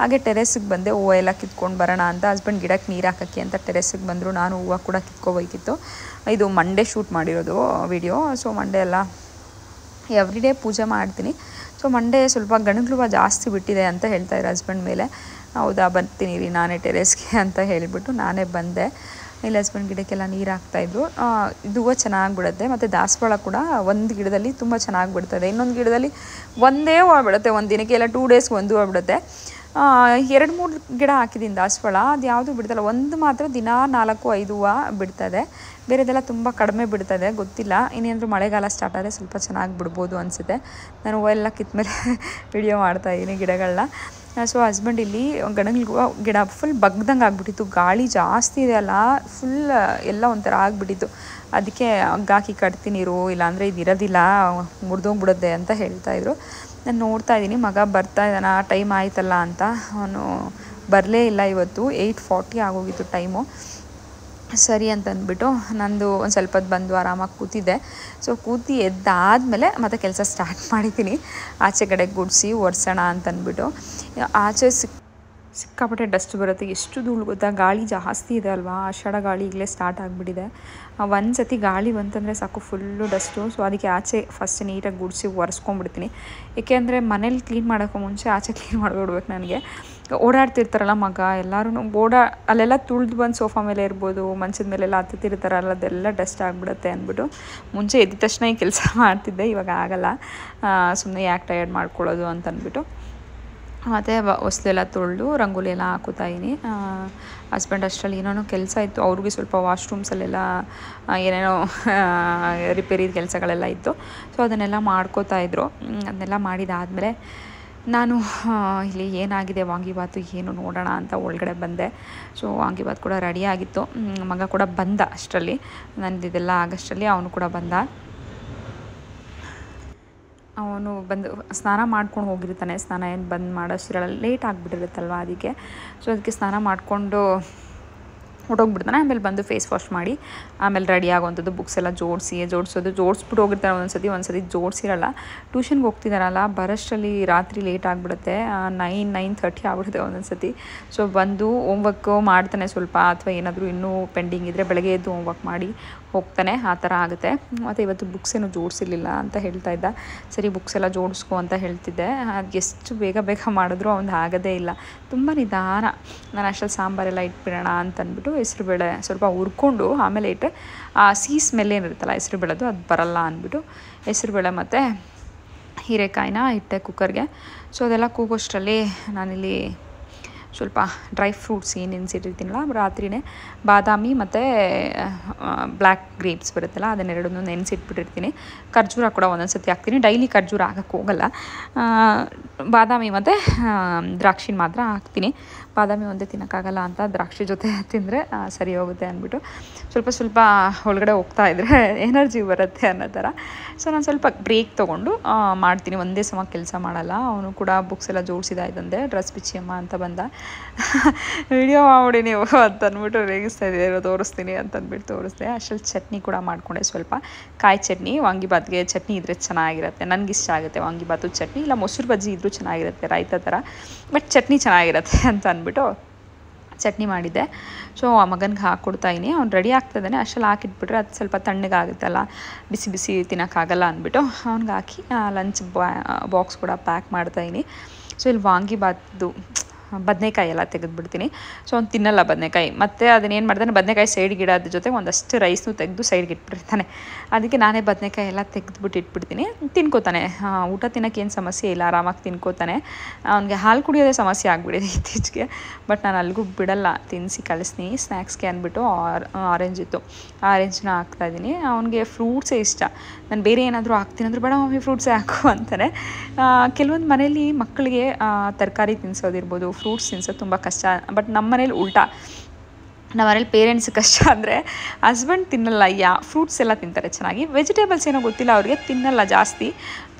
ಹಾಗೆ ಟೆರೆಸ್ಸಿಗೆ ಬಂದೆ, ಹೂವು ಎಲ್ಲ ಕಿತ್ಕೊಂಡು ಬರೋಣ ಅಂತ. ಹಸ್ಬೆಂಡ್ ಗಿಡಕ್ಕೆ ನೀರು ಹಾಕೋಕ್ಕೆ ಅಂತ ಟೆರೆಸ್ಸಿಗೆ ಬಂದರು. ನಾನು ಹೂವು ಕೂಡ ಕಿತ್ಕೋಬೇಕಿತ್ತು. ಇದು ಮಂಡೇ ಶೂಟ್ ಮಾಡಿರೋದು ವಿಡಿಯೋ. ಸೊ ಮಂಡೇ ಎಲ್ಲ ಎವ್ರಿಡೇ ಪೂಜೆ ಮಾಡ್ತೀನಿ. ಸೊ ಮಂಡೇ ಸ್ವಲ್ಪ ಗಣಗ್ಲು ಜಾಸ್ತಿ ಬಿಟ್ಟಿದೆ ಅಂತ ಹೇಳ್ತಾಯಿದ್ರು ಹಸ್ಬೆಂಡ್ ಮೇಲೆ. ಹೌದಾ, ಬರ್ತೀನಿ ರೀ ನಾನೇ ಟೆರೆಸ್ಗೆ ಅಂತ ಹೇಳಿಬಿಟ್ಟು ನಾನೇ ಬಂದೆ. ಇಲ್ಲಿ ಹಸ್ಬೆಂಡ್ ಗಿಡಕ್ಕೆಲ್ಲ ನೀರು ಹಾಕ್ತಾಯಿದ್ರು. ಇದು ಹೂವು ಚೆನ್ನಾಗಿ ಬಿಡುತ್ತೆ. ಮತ್ತು ದಾಸವಾಳ ಕೂಡ ಒಂದು ಗಿಡದಲ್ಲಿ ತುಂಬ ಚೆನ್ನಾಗಿ ಬಿಡ್ತದೆ, ಇನ್ನೊಂದು ಗಿಡದಲ್ಲಿ ಒಂದೇ ಹೂವು ಬಿಡುತ್ತೆ. ಒಂದು ದಿನಕ್ಕೆ ಎಲ್ಲ 2 ಡೇಸ್ಗೆ ಒಂದು ಹೂವು ಬಿಡುತ್ತೆ. 2-3 ಗಿಡ ಹಾಕಿದ್ದೀನಿ ದಾಸವಾಳ, ಅದು ಯಾವುದೂ ಬಿಡ್ತಲ್ಲ. ಒಂದು ಮಾತ್ರ ದಿನ 4-5 ಹೂವು ಬಿಡ್ತದೆ, ಬೇರೆದೆಲ್ಲ ತುಂಬ ಕಡಿಮೆ ಬಿಡ್ತದೆ. ಗೊತ್ತಿಲ್ಲ, ಇನ್ನೇನಾದರೂ ಮಳೆಗಾಲ ಸ್ಟಾರ್ಟ್ ಆದರೆ ಸ್ವಲ್ಪ ಚೆನ್ನಾಗಿ ಬಿಡ್ಬೋದು ಅನಿಸುತ್ತೆ. ನಾನು ಹೂವು ಎಲ್ಲ ಕಿತ್ತಮೇಲೆ ವಿಡಿಯೋ ಮಾಡ್ತಾಯಿದ್ದೀನಿ ಗಿಡಗಳನ್ನ. ಸೊ ಹಸ್ಬೆಂಡ್ ಇಲ್ಲಿ ಗಣಗ್ಲು ಗಿಡ ಫುಲ್ ಬಗ್ದಂಗೆ ಆಗಿಬಿಟ್ಟಿತ್ತು, ಗಾಳಿ ಜಾಸ್ತಿ ಇದೆ ಅಲ್ಲ, ಫುಲ್ ಎಲ್ಲ ಒಂಥರ ಆಗಿಬಿಟ್ಟಿತ್ತು. ಅದಕ್ಕೆ ಹಗ್ಗಾಕಿ ಕಟ್ತೀನಿರು, ಇಲ್ಲಾಂದರೆ ಇದು ಇರೋದಿಲ್ಲ, ಮುರಿದೋಗ್ಬಿಡುತ್ತೆ ಅಂತ ಹೇಳ್ತಾಯಿದ್ರು. ನಾನು ನೋಡ್ತಾ ಇದ್ದೀನಿ ಮಗ ಬರ್ತಾ ಇದ್ದಾನ, ಟೈಮ್ ಆಯ್ತಲ್ಲ ಅಂತ. ಅವನು ಬರಲೇ ಇಲ್ಲ ಇವತ್ತು. 8:40 ಆಗೋಗಿತ್ತು ಟೈಮು. ಸರಿ ಅಂತ ಅಂದ್ಬಿಟ್ಟು ನಂದು ಒಂದು ಸ್ವಲ್ಪ ಹೊತ್ತು ಬಂದು ಆರಾಮಾಗಿ ಕೂತಿದ್ದೆ. ಸೊ ಕೂತಿ ಎದ್ದಾದಮೇಲೆ ಮತ್ತೆ ಕೆಲಸ ಸ್ಟಾರ್ಟ್ ಮಾಡಿದ್ದೀನಿ. ಆಚೆ ಕಡೆ ಗುಡಿಸಿ ಒರೆಸೋಣ ಅಂತಂದ್ಬಿಟ್ಟು. ಆಚೆ ಸಿಕ್ಕಾಪಟ್ಟೆ ಡಸ್ಟ್ ಬರುತ್ತೆ, ಎಷ್ಟು ಧೂಳು ಗೊತ್ತಾ. ಗಾಳಿ ಜಾಸ್ತಿ ಇದೆ ಅಲ್ವಾ, ಆಷಾಢ ಗಾಳಿ ಈಗಲೇ ಸ್ಟಾರ್ಟ್ ಆಗಿಬಿಟ್ಟಿದೆ. ಒಂದು ಸತಿ ಗಾಳಿ ಬಂತಂದರೆ ಸಾಕು ಫುಲ್ಲು ಡಸ್ಟು. ಸೊ ಅದಕ್ಕೆ ಆಚೆ ಫಸ್ಟ್ ನೀಟಾಗಿ ಗುಡಿಸಿ ಒರೆಸ್ಕೊಂಡ್ಬಿಡ್ತೀನಿ. ಏಕೆಂದರೆ ಮನೇಲಿ ಕ್ಲೀನ್ ಮಾಡೋಕ್ಕೂ ಮುಂಚೆ ಆಚೆ ಕ್ಲೀನ್ ಮಾಡಿಬಿಡ್ಬೇಕು. ನನಗೆ ಓಡಾಡ್ತಿರ್ತಾರಲ್ಲ ಮಗ ಎಲ್ಲರೂ ಅಲ್ಲೆಲ್ಲ ತುಳಿದು ಬಂದು ಸೋಫಾ ಮೇಲೆ ಇರ್ಬೋದು, ಮಂಚದ ಮೇಲೆಲ್ಲ ಹತ್ತಿರ್ತಾರಲ್ಲ, ಅದೆಲ್ಲ ಡಸ್ಟ್ ಆಗಿಬಿಡುತ್ತೆ ಅಂದ್ಬಿಟ್ಟು ಮುಂಚೆ ಎದ್ದ ತಕ್ಷಣ ಈ ಕೆಲಸ ಮಾಡ್ತಿದ್ದೆ. ಇವಾಗ ಆಗಲ್ಲ, ಸುಮ್ಮನೆ ಯಾಕೆ ಟಯರ್ಡ್ ಮಾಡ್ಕೊಳ್ಳೋದು ಅಂತ ಅಂದ್ಬಿಟ್ಟು ಮತ್ತು ಹೊಸ್ಲೆಲ್ಲ ತೊಳೆದು ರಂಗೋಲಿ ಎಲ್ಲ ಹಾಕೋತಾಯಿದ್ದೀನಿ. ಹಸ್ಬೆಂಡ್ ಅಷ್ಟರಲ್ಲಿ ಏನೇನೋ ಕೆಲಸ ಇತ್ತು, ಅವ್ರಿಗೆ ಸ್ವಲ್ಪ ವಾಶ್ರೂಮ್ಸಲ್ಲೆಲ್ಲ ಏನೇನೋ ರಿಪೇರಿ ಕೆಲಸಗಳೆಲ್ಲ ಇತ್ತು. ಸೊ ಅದನ್ನೆಲ್ಲ ಮಾಡ್ಕೋತಾಯಿದ್ರು. ಅದನ್ನೆಲ್ಲ ಮಾಡಿದಾದಮೇಲೆ ನಾನು ಇಲ್ಲಿ ಏನಾಗಿದೆ ವಾಂಗಿಬಾತು ಏನು ನೋಡೋಣ ಅಂತ ಒಳಗಡೆ ಬಂದೆ. ಸೊ ವಾಂಗಿಬಾತು ಕೂಡ ರೆಡಿ ಆಗಿತ್ತು. ಮಗ ಕೂಡ ಬಂದ ಅಷ್ಟರಲ್ಲಿ, ನಂದು ಇದೆಲ್ಲ ಆಗಷ್ಟರಲ್ಲಿ ಅವನು ಕೂಡ ಬಂದ. ಅವನು ಬಂದು ಸ್ನಾನ ಮಾಡ್ಕೊಂಡು ಹೋಗಿರ್ತಾನೆ. ಸ್ನಾನ ಏನು ಬಂದು ಮಾಡೋಷ್ಟರಲ್ಲಿ ಲೇಟ್ ಆಗಿಬಿಟ್ಟಿರುತ್ತಲ್ವ, ಅದಕ್ಕೆ ಅದಕ್ಕೆ ಸ್ನಾನ ಮಾಡಿಕೊಂಡು ಹೊಟ್ಟೋಗ್ಬಿಡ್ತಾನೆ. ಆಮೇಲೆ ಬಂದು ಫೇಸ್ ವಾಶ್ ಮಾಡಿ ಆಮೇಲೆ ರೆಡಿ ಆಗೋವಂಥದ್ದು, ಬುಕ್ಸ್ ಎಲ್ಲ ಜೋಡಿಸ್ಬಿಟ್ಟು ಹೋಗಿರ್ತಾರೆ. ಒಂದ್ಸತಿ ಜೋಡಿಸಿರಲ್ಲ. ಟ್ಯೂಷನ್ಗೆ ಹೋಗ್ತಿದ್ದಾರಲ್ಲ, ಬರೋಷ್ಟರಲ್ಲಿ ರಾತ್ರಿ ಲೇಟ್ ಆಗಿಬಿಡುತ್ತೆ, 9:30 ಆಗ್ಬಿಡುತ್ತೆ ಒಂದೊಂದ್ಸತಿ. ಬಂದು ಹೋಮ್ವರ್ಕು ಮಾಡ್ತಾನೆ ಸ್ವಲ್ಪ, ಅಥವಾ ಏನಾದರೂ ಇನ್ನೂ ಪೆಂಡಿಂಗ್ ಇದ್ದರೆ ಬೆಳಗ್ಗೆ ಎದ್ದು ಹೋಮ್ವರ್ಕ್ ಮಾಡಿ ಹೋಗ್ತಾನೆ, ಆ ಥರ ಆಗುತ್ತೆ. ಮತ್ತು ಇವತ್ತು ಬುಕ್ಸ್ ಏನೂ ಜೋಡಿಸಿರ್ಲಿಲ್ಲ ಅಂತ ಹೇಳ್ತಾ ಇದ್ದ. ಸರಿ ಬುಕ್ಸ್ ಎಲ್ಲ ಜೋಡಿಸ್ಕೊ ಅಂತ ಹೇಳ್ತಿದ್ದೆ. ಅದು ಎಷ್ಟು ಬೇಗ ಮಾಡಿದ್ರೂ ಅವ್ನು ಆಗೋದೇ ಇಲ್ಲ, ತುಂಬ ನಿಧಾನ. ನಾನು ಅಷ್ಟರಲ್ಲಿ ಸಾಂಬಾರೆಲ್ಲ ಇಟ್ಬಿಡೋಣ ಅಂತಂದ್ಬಿಟ್ಟು ಹೆಸ್ರುಬೇಳೆ ಸ್ವಲ್ಪ ಹುರ್ಕೊಂಡು ಆಮೇಲೆ ಇಟ್ಟರೆ ಆ ಸ್ಮೆಲ್ ಏನಿರುತ್ತಲ್ಲ ಹೆಸ್ರುಬೇಳೆದು ಅದು ಬರಲ್ಲ ಅಂದ್ಬಿಟ್ಟು ಹೆಸ್ರುಬೇಳೆ ಮತ್ತು ಹೀರೆಕಾಯಿನ ಇಟ್ಟೆ ಕುಕ್ಕರ್ಗೆ. ಅದೆಲ್ಲ ಕೂಗೋಷ್ಟರಲ್ಲಿ ನಾನಿಲ್ಲಿ ಸ್ವಲ್ಪ ಡ್ರೈ ಫ್ರೂಟ್ಸ್ ಏನು ನೆನೆಸಿಟ್ಟಿರ್ತೀನಲ್ಲ ರಾತ್ರಿಯೇ, ಬಾದಾಮಿ ಮತ್ತು ಬ್ಲ್ಯಾಕ್ ಗ್ರೇಪ್ಸ್ ಬರುತ್ತಲ್ಲ ಅದನ್ನೆರಡನ್ನೂ ನೆನೆಸಿಟ್ಬಿಟ್ಟಿರ್ತೀನಿ. ಖರ್ಜೂರ ಕೂಡ ಒಂದೊಂದ್ಸತಿ ಹಾಕ್ತೀನಿ, ಡೈಲಿ ಖರ್ಜೂರ ಹಾಕಕ್ಕೆ ಹೋಗಲ್ಲ. ಬಾದಾಮಿ ಮತ್ತು ದ್ರಾಕ್ಷಿನ ಮಾತ್ರ ಹಾಕ್ತೀನಿ. ಬಾದಾಮಿ ಒಂದೇ ತಿನ್ನೋಕ್ಕಾಗಲ್ಲ ಅಂತ ದ್ರಾಕ್ಷಿ ಜೊತೆ ತಿಂದರೆ ಸರಿ ಹೋಗುತ್ತೆ ಅಂದ್ಬಿಟ್ಟು ಸ್ವಲ್ಪ ಒಳಗಡೆ ಹೋಗ್ತಾ ಇದ್ದರೆ ಎನರ್ಜಿ ಬರುತ್ತೆ ಅನ್ನೋ ಥರ. ನಾನು ಸ್ವಲ್ಪ ಬ್ರೇಕ್ ತೊಗೊಂಡು ಮಾಡ್ತೀನಿ, ಒಂದೇ ಸಮ ಕೆಲಸ ಮಾಡಲ್ಲ. ಅವನು ಕೂಡ ಬುಕ್ಸ್ ಎಲ್ಲ ಜೋಡಿಸಿದಾಯ್ತಂದೆ. ಡ್ರೆಸ್ ಬಿಚ್ಚಿಯಮ್ಮ ಅಂತ ಬಂದ, ವಿಡಿಯೋ ಮಾಡಿ ನೀವು ಅಂತಂದ್ಬಿಟ್ಟು ರೇಗಿಸ್ತಾ ಇದ್ದೀರೋ, ತೋರಿಸ್ತೀನಿ ಅಂತಂದ್ಬಿಟ್ಟು ತೋರಿಸ್ದೆ. ಅಷ್ಟರಲ್ಲಿ ಚಟ್ನಿ ಕೂಡ ಮಾಡಿಕೊಂಡೆ, ಸ್ವಲ್ಪ ಕಾಯಿ ಚಟ್ನಿ. ವಾಂಗಿಬಾತ್ಗೆ ಚಟ್ನಿ ಇದ್ದರೆ ಚೆನ್ನಾಗಿರುತ್ತೆ, ನನಗಿಷ್ಟ ಆಗುತ್ತೆ ವಾಂಗಿಬಾತು ಚಟ್ನಿ. ಇಲ್ಲ ಮೊಸರು ಬಜ್ಜಿ ಇದ್ದರೂ ಚೆನ್ನಾಗಿರುತ್ತೆ, ರಾಯ್ತ ಥರ, ಬಟ್ ಚಟ್ನಿ ಚೆನ್ನಾಗಿರುತ್ತೆ ಅಂತ ಅಂದ್ಬಿಟ್ಟು ಚಟ್ನಿ ಮಾಡಿದ್ದೆ. ಆ ಮಗನಿಗೆ ಹಾಕ್ಕೊಡ್ತಾಯಿನಿ. ಅವ್ನು ರೆಡಿ ಆಗ್ತದಾನೆ, ಅಷ್ಟರಲ್ಲಿ ಹಾಕಿಟ್ಬಿಟ್ರೆ ಅದು ಸ್ವಲ್ಪ ತಣ್ಣಗಾಗುತ್ತಲ್ಲ, ಬಿಸಿ ತಿನ್ನೋಕ್ಕಾಗಲ್ಲ ಅಂದ್ಬಿಟ್ಟು ಅವ್ನಿಗೆ ಹಾಕಿ ಲಂಚ್ ಬಾಕ್ಸ್ ಕೂಡ ಪ್ಯಾಕ್ ಮಾಡ್ತಾಯಿನಿ. ಇಲ್ಲಿ ವಾಂಗಿಬಾತು ಬದನೆಕಾಯಿ ಎಲ್ಲ ತೆಗೆದುಬಿಡ್ತೀನಿ. ಅವ್ನು ತಿನ್ನಲ್ಲ ಬದನೆಕಾಯಿ, ಮತ್ತು ಅದನ್ನೇನು ಮಾಡ್ತಾನೆ, ಬದನೆಕಾಯಿ ಸೈಡ್ಗೆ ಇಡೋದ್ರ ಜೊತೆ ಒಂದಷ್ಟು ರೈಸ್ನು ತೆಗೆದು ಸೈಡ್ಗೆ ಇಟ್ಬಿಟ್ಟಿರ್ತಾನೆ. ಅದಕ್ಕೆ ನಾನೇ ಬದನೆಕಾಯಿ ಎಲ್ಲ ತೆಗೆದುಬಿಟ್ಟು ಇಟ್ಬಿಡ್ತೀನಿ. ತಿನ್ಕೋತಾನೆ, ಊಟ ತಿನ್ನೋಕ್ಕೆ ಏನು ಸಮಸ್ಯೆ ಇಲ್ಲ, ಆರಾಮಾಗಿ ತಿನ್ಕೋತಾನೆ. ಅವನಿಗೆ ಹಾಲು ಕುಡಿಯೋದೇ ಸಮಸ್ಯೆ ಆಗಿಬಿಟ್ಟಿದೆ ಇತ್ತೀಚೆಗೆ, ಬಟ್ ನಾನು ಅಲ್ಲಿಗೂ ಬಿಡಲ್ಲ, ತಿನ್ನಿಸಿ ಕಳಿಸ್ತೀನಿ. ಸ್ನ್ಯಾಕ್ಸ್ಗೆ ಅಂದ್ಬಿಟ್ಟು ಆರೆಂಜ್ ಇತ್ತು, ಆರೆಂಜ್ನ ಹಾಕ್ತಾಯಿದ್ದೀನಿ. ಅವನಿಗೆ ಫ್ರೂಟ್ಸೇ ಇಷ್ಟ. ನಾನು ಬೇರೆ ಏನಾದರೂ ಹಾಕ್ತೀನಿ ಅಂದ್ರೆ ಬೇಡ ಮಮ್ಮಿ ಫ್ರೂಟ್ಸೇ ಹಾಕು ಅಂತಾನೆ. ಕೆಲವೊಂದು ಮನೇಲಿ ಮಕ್ಕಳಿಗೆ ತರಕಾರಿ ತಿನ್ನಿಸೋದಿರ್ಬೋದು, ಫ್ರೂಟ್ಸ್ ತಿನ್ಸೋದು ತುಂಬ ಕಷ್ಟ. ಬಟ್ ನಮ್ಮ ಮನೇಲಿ ಉಲ್ಟಾ, ನಮ್ಮ ಮನೇಲಿ ಪೇರೆಂಟ್ಸ್ ಕಷ್ಟ ಅಂದರೆ ಹಸ್ಬೆಂಡ್ ತಿನ್ನಲ್ಲ, ಫ್ರೂಟ್ಸ್ ಎಲ್ಲ ತಿಂತಾರೆ ಚೆನ್ನಾಗಿ. ವೆಜಿಟೇಬಲ್ಸ್ ಏನೋ ಗೊತ್ತಿಲ್ಲ ಅವ್ರಿಗೆ, ತಿನ್ನಲ್ಲ ಜಾಸ್ತಿ.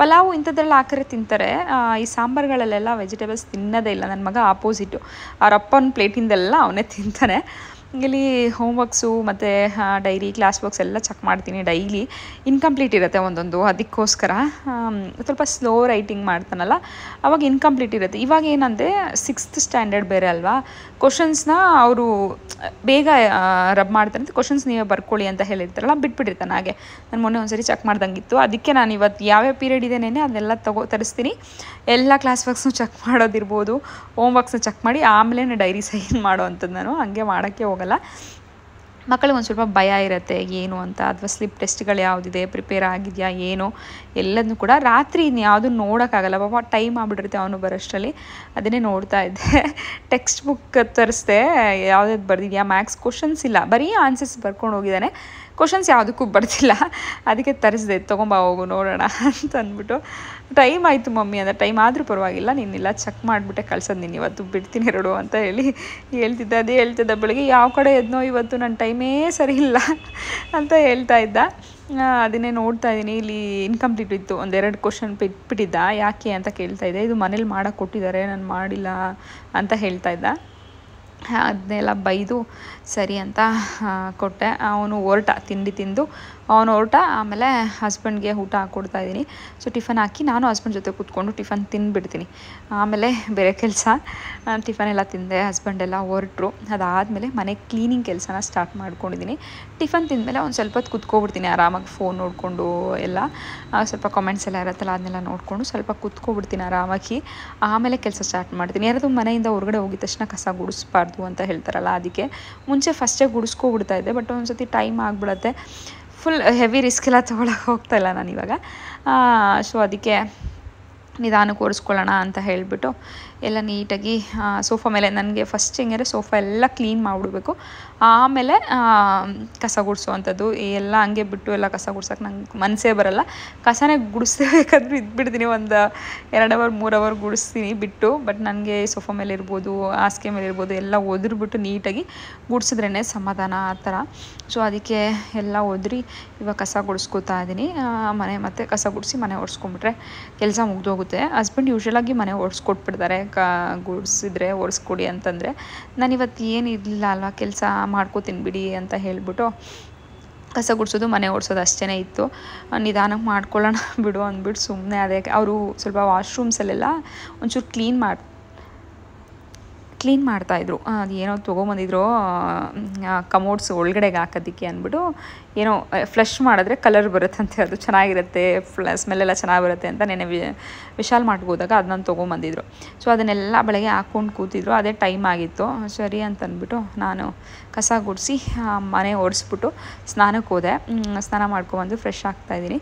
ಪಲಾವು ಇಂಥದ್ದೆಲ್ಲ ಹಾಕಿದ್ರೆ ತಿಂತಾರೆ, ಈ ಸಾಂಬಾರುಗಳಲ್ಲೆಲ್ಲ ವೆಜಿಟೇಬಲ್ಸ್ ತಿನ್ನೋದೇ ಇಲ್ಲ. ನನ್ನ ಮಗ ಆಪೋಸಿಟು, ಅವ್ರ ಅಪ್ಪನ ಪ್ಲೇಟಿಂದೆಲ್ಲ ಅವನೇ ತಿಂತಾನೆ. ಇಲ್ಲಿ ಹೋಮ್ವರ್ಕ್ಸು ಮತ್ತು ಡೈರಿ ಕ್ಲಾಸ್ ವರ್ಕ್ಸ್ ಎಲ್ಲ ಚೆಕ್ ಮಾಡ್ತೀನಿ. ಡೈಲಿ ಇನ್ಕಂಪ್ಲೀಟ್ ಇರುತ್ತೆ ಒಂದೊಂದು, ಅದಕ್ಕೋಸ್ಕರ ಸ್ವಲ್ಪ ಸ್ಲೋ ರೈಟಿಂಗ್ ಮಾಡ್ತಾನಲ್ಲ ಅವಾಗ ಇನ್ಕಂಪ್ಲೀಟ್ ಇರುತ್ತೆ. ಇವಾಗ ಏನಂದರೆ 6th ಸ್ಟ್ಯಾಂಡರ್ಡ್ ಬೇರೆ ಅಲ್ವಾ, ಕ್ವಶನ್ಸ್ನ ಅವರು ಬೇಗ ರಬ್ ಮಾಡ್ತಾರೆ ಅಂತ ಕ್ವಶನ್ಸ್ ನೀವೇ ಬರ್ಕೊಳ್ಳಿ ಅಂತ ಹೇಳಿರ್ತಾರಲ್ಲ, ಬಿಟ್ಬಿಟ್ಟಿರ್ತಾನೆ. ಹಾಗೆ ನಾನು ಮೊನ್ನೆ ಒಂದ್ಸರಿ ಚೆಕ್ ಮಾಡ್ದಂಗಿತ್ತು, ಅದಕ್ಕೆ ನಾನು ಇವತ್ತು ಯಾವ್ಯಾವ ಪೀರಿಯಡ್ ಇದೆನೇ ಅದನ್ನೆಲ್ಲ ತರಿಸ್ತೀನಿ. ಎಲ್ಲ ಕ್ಲಾಸ್ ವರ್ಕ್ಸ್ನು ಚೆಕ್ ಮಾಡೋದಿರ್ಬೋದು, ಹೋಮ್ ವರ್ಕ್ಸ್ನ ಚೆಕ್ ಮಾಡಿ ಆಮೇಲೆ ಡೈರಿ ಸೈನ್ ಮಾಡೋ ಅಂಥದ್ದು. ನಾನು ಹಂಗೆ ಮಾಡೋಕ್ಕೆ ಹೋಗಲ್ಲ. ಮಕ್ಕಳಿಗೆ ಒಂದು ಸ್ವಲ್ಪ ಭಯ ಇರುತ್ತೆ ಏನು ಅಂತ, ಅಥವಾ ಸ್ಲಿಪ್ ಟೆಸ್ಟ್ಗಳು ಯಾವುದಿದೆ, ಪ್ರಿಪೇರ್ ಆಗಿದೆಯಾ ಏನು ಎಲ್ಲದನ್ನೂ ಕೂಡ. ರಾತ್ರಿ ಇನ್ಯಾವುದೂ ನೋಡೋಕ್ಕಾಗಲ್ಲ, ಪಾಪ ಟೈಮ್ ಆಗಿಬಿಟ್ಟಿರುತ್ತೆ ಅವನು ಬರೋಷ್ಟರಲ್ಲಿ. ಅದನ್ನೇ ನೋಡ್ತಾ ಇದ್ದೆ. ಟೆಕ್ಸ್ಟ್ ಬುಕ್ ತರಿಸ್ದೆ, ಯಾವುದಾದ್ರು ಬರೆದಿದ್ಯಾ, ಮ್ಯಾಥ್ಸ್ ಕ್ವಶನ್ಸ್ ಇಲ್ಲ, ಬರೀ ಆನ್ಸರ್ಸ್ ಬರ್ಕೊಂಡು ಹೋಗಿದ್ದಾನೆ, ಕ್ವಶನ್ಸ್ ಯಾವುದಕ್ಕೂ ಬರ್ತಿಲ್ಲ. ಅದಕ್ಕೆ ತರಿಸ್ದೆ, ತೊಗೊಂಬ ಹೋಗು ನೋಡೋಣ ಅಂತ ಅಂದ್ಬಿಟ್ಟು. ಟೈಮ್ ಆಯಿತು ಮಮ್ಮಿ ಅಂದರೆ, ಟೈಮ್ ಆದರೂ ಪರವಾಗಿಲ್ಲ ನೀನೆಲ್ಲ ಚೆಕ್ ಮಾಡಿಬಿಟ್ಟೆ ಕಳ್ಸೋದು, ನೀನು ಇವತ್ತು ಬಿಡ್ತೀನಿ ಎರಡು ಅಂತ ಹೇಳ್ತಿದ್ದೆ. ಅದೇ ಹೇಳ್ತಿದ್ದೆ, ಬೆಳಗ್ಗೆ ಯಾವ ಕಡೆ ಎದ್ನೋ ಇವತ್ತು ನನ್ನ ಟೈಮೇ ಸರಿ ಇಲ್ಲ ಅಂತ ಹೇಳ್ತಾ ಇದ್ದ. ಅದನ್ನೇ ನೋಡ್ತಾ ಇದ್ದೀನಿ. ಇಲ್ಲಿ ಇನ್ಕಂಪ್ಲೀಟ್ ಇತ್ತು, ಒಂದೆರಡು ಕ್ವಶನ್ ಬಿಟ್ಬಿಟ್ಟಿದ್ದ. ಯಾಕೆ ಅಂತ ಕೇಳ್ತಾ ಇದ್ದೆ. ಇದು ಮನೇಲಿ ಮಾಡೋಕ್ಕೆ ಕೊಟ್ಟಿದ್ದಾರೆ, ನಾನು ಮಾಡಿಲ್ಲ ಅಂತ ಹೇಳ್ತಾ ಇದ್ದ. ಅದನ್ನೆಲ್ಲ ಬೈದು ಸರಿ ಅಂತ ಕೊಟ್ಟೆ. ಅವನು ಹೊರಟ, ತಿಂಡಿ ತಿಂದು ಅವನು ಹೊರಟ. ಆಮೇಲೆ ಹಸ್ಬೆಂಡ್ಗೆ ಊಟ ಹಾಕ್ಕೊಡ್ತಾ ಇದ್ದೀನಿ. ಟಿಫನ್ ಹಾಕಿ ನಾನು ಹಸ್ಬೆಂಡ್ ಜೊತೆ ಕೂತ್ಕೊಂಡು ಟಿಫನ್ ತಿಂದುಬಿಡ್ತೀನಿ. ಆಮೇಲೆ ಬೇರೆ ಕೆಲಸ, ಟಿಫನ್ ಎಲ್ಲ ತಿಂದೆ, ಹಸ್ಬೆಂಡ್ ಎಲ್ಲ ಹೊರಟರು. ಅದಾದಮೇಲೆ ಮನೆ ಕ್ಲೀನಿಂಗ್ ಕೆಲಸನ ಸ್ಟಾರ್ಟ್ ಮಾಡ್ಕೊಂಡಿದ್ದೀನಿ. ಟಿಫನ್ ತಿಂದಮೇಲೆ ಒಂದು ಸ್ವಲ್ಪ ಹೊತ್ತು ಕೂತ್ಕೊಬಿಡ್ತೀನಿ ಆರಾಮಾಗಿ, ಫೋನ್ ನೋಡಿಕೊಂಡು ಎಲ್ಲ ಸ್ವಲ್ಪ ಕಾಮೆಂಟ್ಸ್ ಎಲ್ಲ ಇರುತ್ತಲ್ಲ ಅದನ್ನೆಲ್ಲ ನೋಡಿಕೊಂಡು ಸ್ವಲ್ಪ ಕೂತ್ಕೊಬಿಡ್ತೀನಿ ಆರಾಮಾಗಿ. ಆಮೇಲೆ ಕೆಲಸ ಸ್ಟಾರ್ಟ್ ಮಾಡ್ತೀನಿ. ಯಾರಾದರೂ ಮನೆಯಿಂದ ಹೊರಗಡೆ ಹೋಗಿದ ತಕ್ಷಣ ಕಸ ಗುಡಿಸ್ಬಾರ್ದು ಅಂತ ಹೇಳ್ತಾರಲ್ಲ, ಅದಕ್ಕೆ ಮುಂಚೆ ಫಸ್ಟೇ ಗುಡಿಸ್ಕೊಬಿಡ್ತಾ ಇದ್ದೆ. ಬಟ್ ಒಂದು ಸತಿ ಟೈಮ್ ಆಗಿಬಿಡುತ್ತೆ, ಫುಲ್ ಹೆವಿ ರಿಸ್ಕ್ ಎಲ್ಲ ತೊಗೊಳಕ್ಕೆ ಹೋಗ್ತಾಯಿಲ್ಲ ನಾನು ಇವಾಗ. ಅದಕ್ಕೆ ನಿಧಾನಕ್ಕೆ ಒರೆಸ್ಕೊಳ್ಳೋಣ ಅಂತ ಹೇಳಿಬಿಟ್ಟು ಎಲ್ಲ ನೀಟಾಗಿ ಸೋಫಾ ಮೇಲೆ ನನಗೆ ಫಸ್ಟ್ ಹೆಂಗಂದರೆ ಸೋಫಾ ಎಲ್ಲ ಕ್ಲೀನ್ ಮಾಡಿಬಿಡ್ಬೇಕು, ಆಮೇಲೆ ಕಸ ಗುಡಿಸೋವಂಥದ್ದು. ಎಲ್ಲ ಹಂಗೆ ಬಿಟ್ಟು ಎಲ್ಲ ಕಸ ಗುಡ್ಸೋಕೆ ನಂಗೆ ಮನಸ್ಸೇ ಬರೋಲ್ಲ. ಕಸನೇ ಗುಡಿಸ್ಬೇಕಾದ್ರೂ ಇದ್ಬಿಡ್ತೀನಿ, ಒಂದು 2 ಅವರ್ 3 ಅವರ್ ಗುಡಿಸ್ತೀನಿ ಬಿಟ್ಟು. ಬಟ್ ನನಗೆ ಸೋಫಾ ಮೇಲೆ ಇರ್ಬೋದು, ಹಾಸಿಗೆ ಮೇಲೆ ಇರ್ಬೋದು ಎಲ್ಲ ಒದ್ರಿಬಿಟ್ಟು ನೀಟಾಗಿ ಗುಡಿಸಿದ್ರೇ ಸಮಾಧಾನ ಆ ಥರ. ಸೊ ಅದಕ್ಕೆ ಎಲ್ಲ ಒದ್ರಿ ಇವಾಗ ಕಸ ಗುಡಿಸ್ಕೊತಾ ಇದ್ದೀನಿ. ಮನೆ ಮತ್ತು ಕಸ ಗುಡಿಸಿ ಮನೆ ಒರೆಸ್ಕೊಂಡ್ಬಿಟ್ರೆ ಕೆಲಸ ಮುಗ್ದೋಗುತ್ತೆ. ಹಸ್ಬೆಂಡ್ ಯೂಶ್ವಲಾಗಿ ಮನೆ ಒರೆಸ್ಕೊಟ್ಬಿಡ್ತಾರೆ, ಗುಡಿಸಿದ್ರೆ ಒರೆಸ್ಕೊಡಿ ಅಂತಂದರೆ. ನಾನಿವತ್ತು ಏನು ಇರಲಿಲ್ಲ ಅಲ್ವಾ, ಕೆಲಸ ಮಾಡ್ಕೋತೀನಿ ಬಿಡಿ ಅಂತ ಹೇಳಿಬಿಟ್ಟು ಕಸ ಗುಡಿಸೋದು ಮನೆ ಓಡಿಸೋದು ಅಷ್ಟೇ ಇತ್ತು. ನಿಧಾನಕ್ಕೆ ಮಾಡ್ಕೊಳ್ಳೋಣ ಬಿಡು ಅಂದ್ಬಿಟ್ಟು ಸುಮ್ಮನೆ ಅದೇ. ಅವರು ಸ್ವಲ್ಪ ವಾಶ್ರೂಮ್ಸಲ್ಲೆಲ್ಲ ಒಂಚೂರು ಕ್ಲೀನ್ ಮಾಡ್ತಾಯಿದ್ರು. ಅದು ಏನೋ ತೊಗೊಂಬಂದಿದ್ರು ಕಮೋಡ್ಸ್ ಒಳಗಡೆಗೆ ಹಾಕೋದಕ್ಕೆ ಅಂದ್ಬಿಟ್ಟು, ಏನೋ ಫ್ಲಶ್ ಮಾಡಿದ್ರೆ ಕಲರ್ ಬರುತ್ತಂತೆ, ಅದು ಚೆನ್ನಾಗಿರುತ್ತೆ, ಸ್ಮೆಲ್ಲೆಲ್ಲ ಚೆನ್ನಾಗಿ ಬರುತ್ತೆ ಅಂತ ನೆನೆ ವಿಶಾಲ್ ಮಾರ್ಟ್ಗೆ ಹೋದಾಗ ಅದನ್ನ ತೊಗೊಂಬಂದಿದ್ರು. ಸೊ ಅದನ್ನೆಲ್ಲ ಬೆಳಗ್ಗೆ ಹಾಕ್ಕೊಂಡು ಕೂತಿದ್ರು, ಅದೇ ಟೈಮ್ ಆಗಿತ್ತು. ಸರಿ ಅಂತಂದ್ಬಿಟ್ಟು ನಾನು ಕಸ ಗುಡಿಸಿ ಮನೆ ಒರೆಸ್ಬಿಟ್ಟು ಸ್ನಾನಕ್ಕೆ ಹೋದೆ. ಸ್ನಾನ ಮಾಡ್ಕೊಬಂದು ಫ್ರೆಶ್ ಆಗ್ತಾಯಿದ್ದೀನಿ.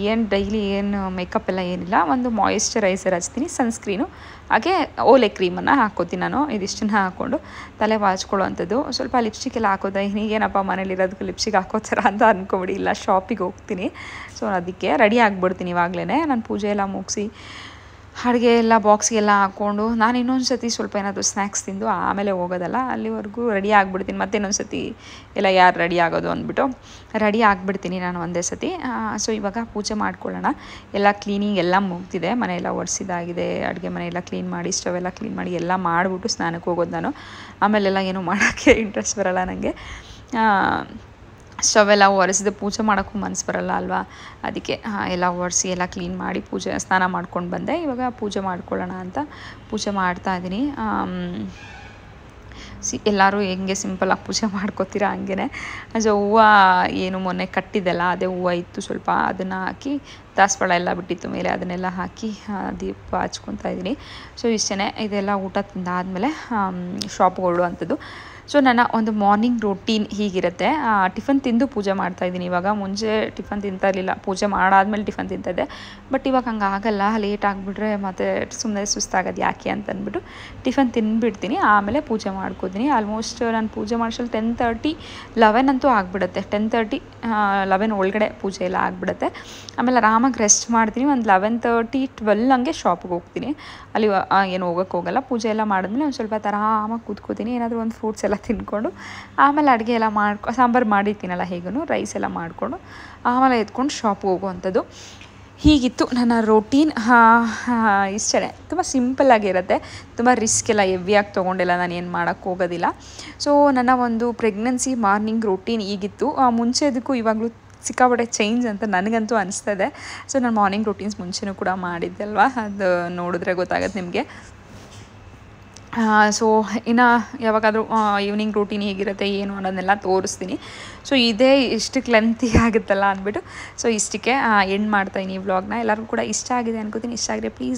ಏನು ಡೈಲಿ ಏನು ಮೇಕಪ್ ಎಲ್ಲ ಏನಿಲ್ಲ, ಒಂದು ಮಾಯಿಶ್ಚರೈಸರ್ ಹಚ್ತೀನಿ, ಸನ್ಸ್ಕ್ರೀನು, ಹಾಗೆ ಓಲೆ ಕ್ರೀಮನ್ನು ಹಾಕ್ಕೋತೀನಿ ನಾನು. ಇದಿಷ್ಟನ್ನು ಹಾಕ್ಕೊಂಡು ತಲೆ ಬಾಚ್ಕೊಳ್ಳೋ ಅಂಥದ್ದು. ಸ್ವಲ್ಪ ಲಿಪ್ಸ್ಟಿಕ್ ಎಲ್ಲ ಹಾಕೋದೆ. ಏನಪ್ಪ ಮನೇಲಿರೋದಕ್ಕೆ ಲಿಪ್ಸ್ಟಿಕ್ ಹಾಕೋತಾರ ಅಂತ ಅಂದ್ಕೊಬಿಡಿ, ಇಲ್ಲ ಶಾಪಿಗೆ ಹೋಗ್ತೀನಿ. ಸೊ ಅದಕ್ಕೆ ರೆಡಿ ಆಗಿಬಿಡ್ತೀನಿ ಇವಾಗಲೇ. ನಾನು ಪೂಜೆ ಎಲ್ಲ ಮುಗಿಸಿ ಅಡುಗೆ ಎಲ್ಲ ಬಾಕ್ಸ್ಗೆಲ್ಲ ಹಾಕ್ಕೊಂಡು ನಾನು ಇನ್ನೊಂದು ಸತಿ ಸ್ವಲ್ಪ ಏನಾದರೂ ಸ್ನ್ಯಾಕ್ಸ್ ತಿಂದು ಆಮೇಲೆ ಹೋಗೋದಲ್ಲ, ಅಲ್ಲಿವರೆಗೂ ರೆಡಿ ಆಗಿಬಿಡ್ತೀನಿ. ಮತ್ತೆ ಇನ್ನೊಂದು ಸತಿ ಎಲ್ಲ ಯಾರು ರೆಡಿ ಆಗೋದು ಅಂದ್ಬಿಟ್ಟು ರೆಡಿ ಆಗಿಬಿಡ್ತೀನಿ ನಾನು ಒಂದೇ ಸತಿ. ಸೊ ಇವಾಗ ಪೂಜೆ ಮಾಡ್ಕೊಳ್ಳೋಣ. ಎಲ್ಲ ಕ್ಲೀನಿಂಗ್ ಎಲ್ಲ ಮುಗ್ದಿದೆ, ಮನೆಯೆಲ್ಲ ಒರೆಸಿದಾಗಿದೆ, ಅಡುಗೆ ಮನೆಯೆಲ್ಲ ಕ್ಲೀನ್ ಮಾಡಿ, ಸ್ಟವ್ ಎಲ್ಲ ಕ್ಲೀನ್ ಮಾಡಿ ಎಲ್ಲ ಮಾಡಿಬಿಟ್ಟು ಸ್ನಾನಕ್ಕೆ ಹೋಗೋದು ನಾನು. ಆಮೇಲೆಲ್ಲ ಏನೂ ಮಾಡೋಕ್ಕೆ ಇಂಟ್ರೆಸ್ಟ್ ಬರೋಲ್ಲ ನನಗೆ. ಸ್ಟವ್ ಎಲ್ಲ ಒರೆಸಿದ ಪೂಜೆ ಮಾಡೋಕ್ಕೂ ಮನಸ್ಸು ಬರೋಲ್ಲ ಅಲ್ವಾ, ಅದಕ್ಕೆ ಎಲ್ಲ ಒರೆಸಿ ಎಲ್ಲ ಕ್ಲೀನ್ ಮಾಡಿ ಸ್ನಾನ ಮಾಡ್ಕೊಂಡು ಬಂದೆ. ಇವಾಗ ಪೂಜೆ ಮಾಡ್ಕೊಳ್ಳೋಣ ಅಂತ ಪೂಜೆ ಮಾಡ್ತಾಯಿದ್ದೀನಿ. ಎಲ್ಲರೂ ಹೆಂಗೆ ಸಿಂಪಲಾಗಿ ಪೂಜೆ ಮಾಡ್ಕೋತೀರಾ ಹಂಗೆ. ಸೊ ಹೂವು ಏನು ಮೊನ್ನೆ ಕಟ್ಟಿದ್ದೆಲ್ಲ ಅದೇ ಹೂವು ಇತ್ತು ಸ್ವಲ್ಪ, ಅದನ್ನು ಹಾಕಿ ದಾಸವಾಳ ಎಲ್ಲ ಬಿಟ್ಟಿತ್ತು ಮೇಲೆ, ಅದನ್ನೆಲ್ಲ ಹಾಕಿ ದೀಪ ಹಚ್ಕೊತಾ ಇದ್ದೀನಿ. ಸೊ ಇಷ್ಟೇ. ಇದೆಲ್ಲ ಊಟ ತಿಂದಾದಮೇಲೆ ಶಾಪ್ಗೆ ಹೊರಡುವಂಥದ್ದು. ಸೊ ನನ್ನ ಒಂದು ಮಾರ್ನಿಂಗ್ ರೂಟೀನ್ ಹೀಗಿರುತ್ತೆ. ಟಿಫನ್ ತಿಂದು ಪೂಜೆ ಮಾಡ್ತಾಯಿದ್ದೀನಿ ಇವಾಗ. ಮುಂಚೆ ಟಿಫನ್ ತಿಂತಾ ಇರಲಿಲ್ಲ, ಪೂಜೆ ಮಾಡಾದ್ಮೇಲೆ ಟಿಫನ್ ತಿಂತಾಯಿದ್ದೆ. ಬಟ್ ಇವಾಗ ಹಂಗೆ ಆಗಲ್ಲ, ಲೇಟ್ ಆಗಿಬಿಟ್ರೆ ಮತ್ತು ಸುಮ್ಮನೆ ಸುಸ್ತಾಗೋದು ಯಾಕೆ ಅಂತಂದ್ಬಿಟ್ಟು ಟಿಫನ್ ತಿಂದುಬಿಡ್ತೀನಿ, ಆಮೇಲೆ ಪೂಜೆ ಮಾಡ್ಕೋತೀನಿ. ಆಲ್ಮೋಸ್ಟ್ ನಾನು ಪೂಜೆ ಮಾಡಿಸಲು 10:30 11 ಅಂತೂ ಆಗಿಬಿಡುತ್ತೆ. 10:30 11 ಒಳಗಡೆ ಪೂಜೆ ಎಲ್ಲ ಆಗಿಬಿಡುತ್ತೆ. ಆಮೇಲೆ ಆರಾಮಾಗಿ ರೆಸ್ಟ್ ಮಾಡ್ತೀನಿ. ಒಂದು 11:30 12 ಹಂಗೆ ಶಾಪಿಗೆ ಹೋಗ್ತೀನಿ. ಅಲ್ಲಿ ಏನು ಹೋಗೋಕ್ಕೆ ಹೋಗಲ್ಲ. ಪೂಜೆ ಎಲ್ಲ ಮಾಡಿದ್ಮೇಲೆ ಒಂದು ಸ್ವಲ್ಪ ಆರಾಮಾಗಿ ಕೂತ್ಕೋತೀನಿ, ಏನಾದರೂ ಒಂದು ಫ್ರೂಟ್ಸ್ ಎಲ್ಲ ತಿಂದ್ಕೊಂಡು. ಆಮೇಲೆ ಅಡುಗೆ ಎಲ್ಲ ಸಾಂಬಾರು ಮಾಡಿರ್ತೀನಲ್ಲ ಹೇಗೂ, ರೈಸ್ ಎಲ್ಲ ಮಾಡಿಕೊಂಡು ಆಮೇಲೆ ಎತ್ಕೊಂಡು ಶಾಪಿಗೆ ಹೋಗುವಂಥದ್ದು. ಹೀಗಿತ್ತು ನನ್ನ ರೋಟೀನ್. ಇಷ್ಟೇ, ತುಂಬ ಸಿಂಪಲ್ಲಾಗಿರುತ್ತೆ, ತುಂಬ ರಿಸ್ಕ್ ಎಲ್ಲ ಹೆವಿಯಾಗಿ ತೊಗೊಂಡೆಲ್ಲ ನಾನು ಏನು ಮಾಡೋಕ್ಕೆ ಹೋಗೋದಿಲ್ಲ. ಸೊ ನನ್ನ ಒಂದು ಪ್ರೆಗ್ನೆನ್ಸಿ ಮಾರ್ನಿಂಗ್ ರೋಟೀನ್ ಹೀಗಿತ್ತು. ಮುಂಚೆದಕ್ಕೂ ಇವಾಗಲೂ ಸಿಕ್ಕಾಪಟ್ಟೆ ಚೇಂಜ್ ಅಂತ ನನಗಂತೂ ಅನಿಸ್ತಾ ಇದೆ. ಸೊ ನಾನು ಮಾರ್ನಿಂಗ್ ರೂಟೀನ್ಸ್ ಮುಂಚೆನೂ ಕೂಡ ಮಾಡಿದ್ದೆ ಅಲ್ವಾ, ಅದು ನೋಡಿದ್ರೆ ಗೊತ್ತಾಗುತ್ತೆ ನಿಮಗೆ. ಸೊ ಇನ್ನು ಯಾವಾಗಾದರೂ ಈವ್ನಿಂಗ್ ರೂಟೀನ್ ಹೇಗಿರುತ್ತೆ ಏನು ಅನ್ನೋದನ್ನೆಲ್ಲ ತೋರಿಸ್ತೀನಿ. ಸೊ ಇದೇ ಇಷ್ಟಕ್ಕೆ ಲೆಂತಿ ಆಗುತ್ತಲ್ಲ ಅಂದ್ಬಿಟ್ಟು ಸೊ ಇಷ್ಟಕ್ಕೆ ಎಂಡ್ ಮಾಡ್ತಾಯಿದ್ದೀನಿ ಈ ವ್ಲಾಗ್ನ. ಎಲ್ಲರಿಗೂ ಕೂಡ ಇಷ್ಟ ಆಗಿದೆ ಅನ್ಕೋತೀನಿ. ಇಷ್ಟ ಆಗಿದ್ರೆ ಪ್ಲೀಸ್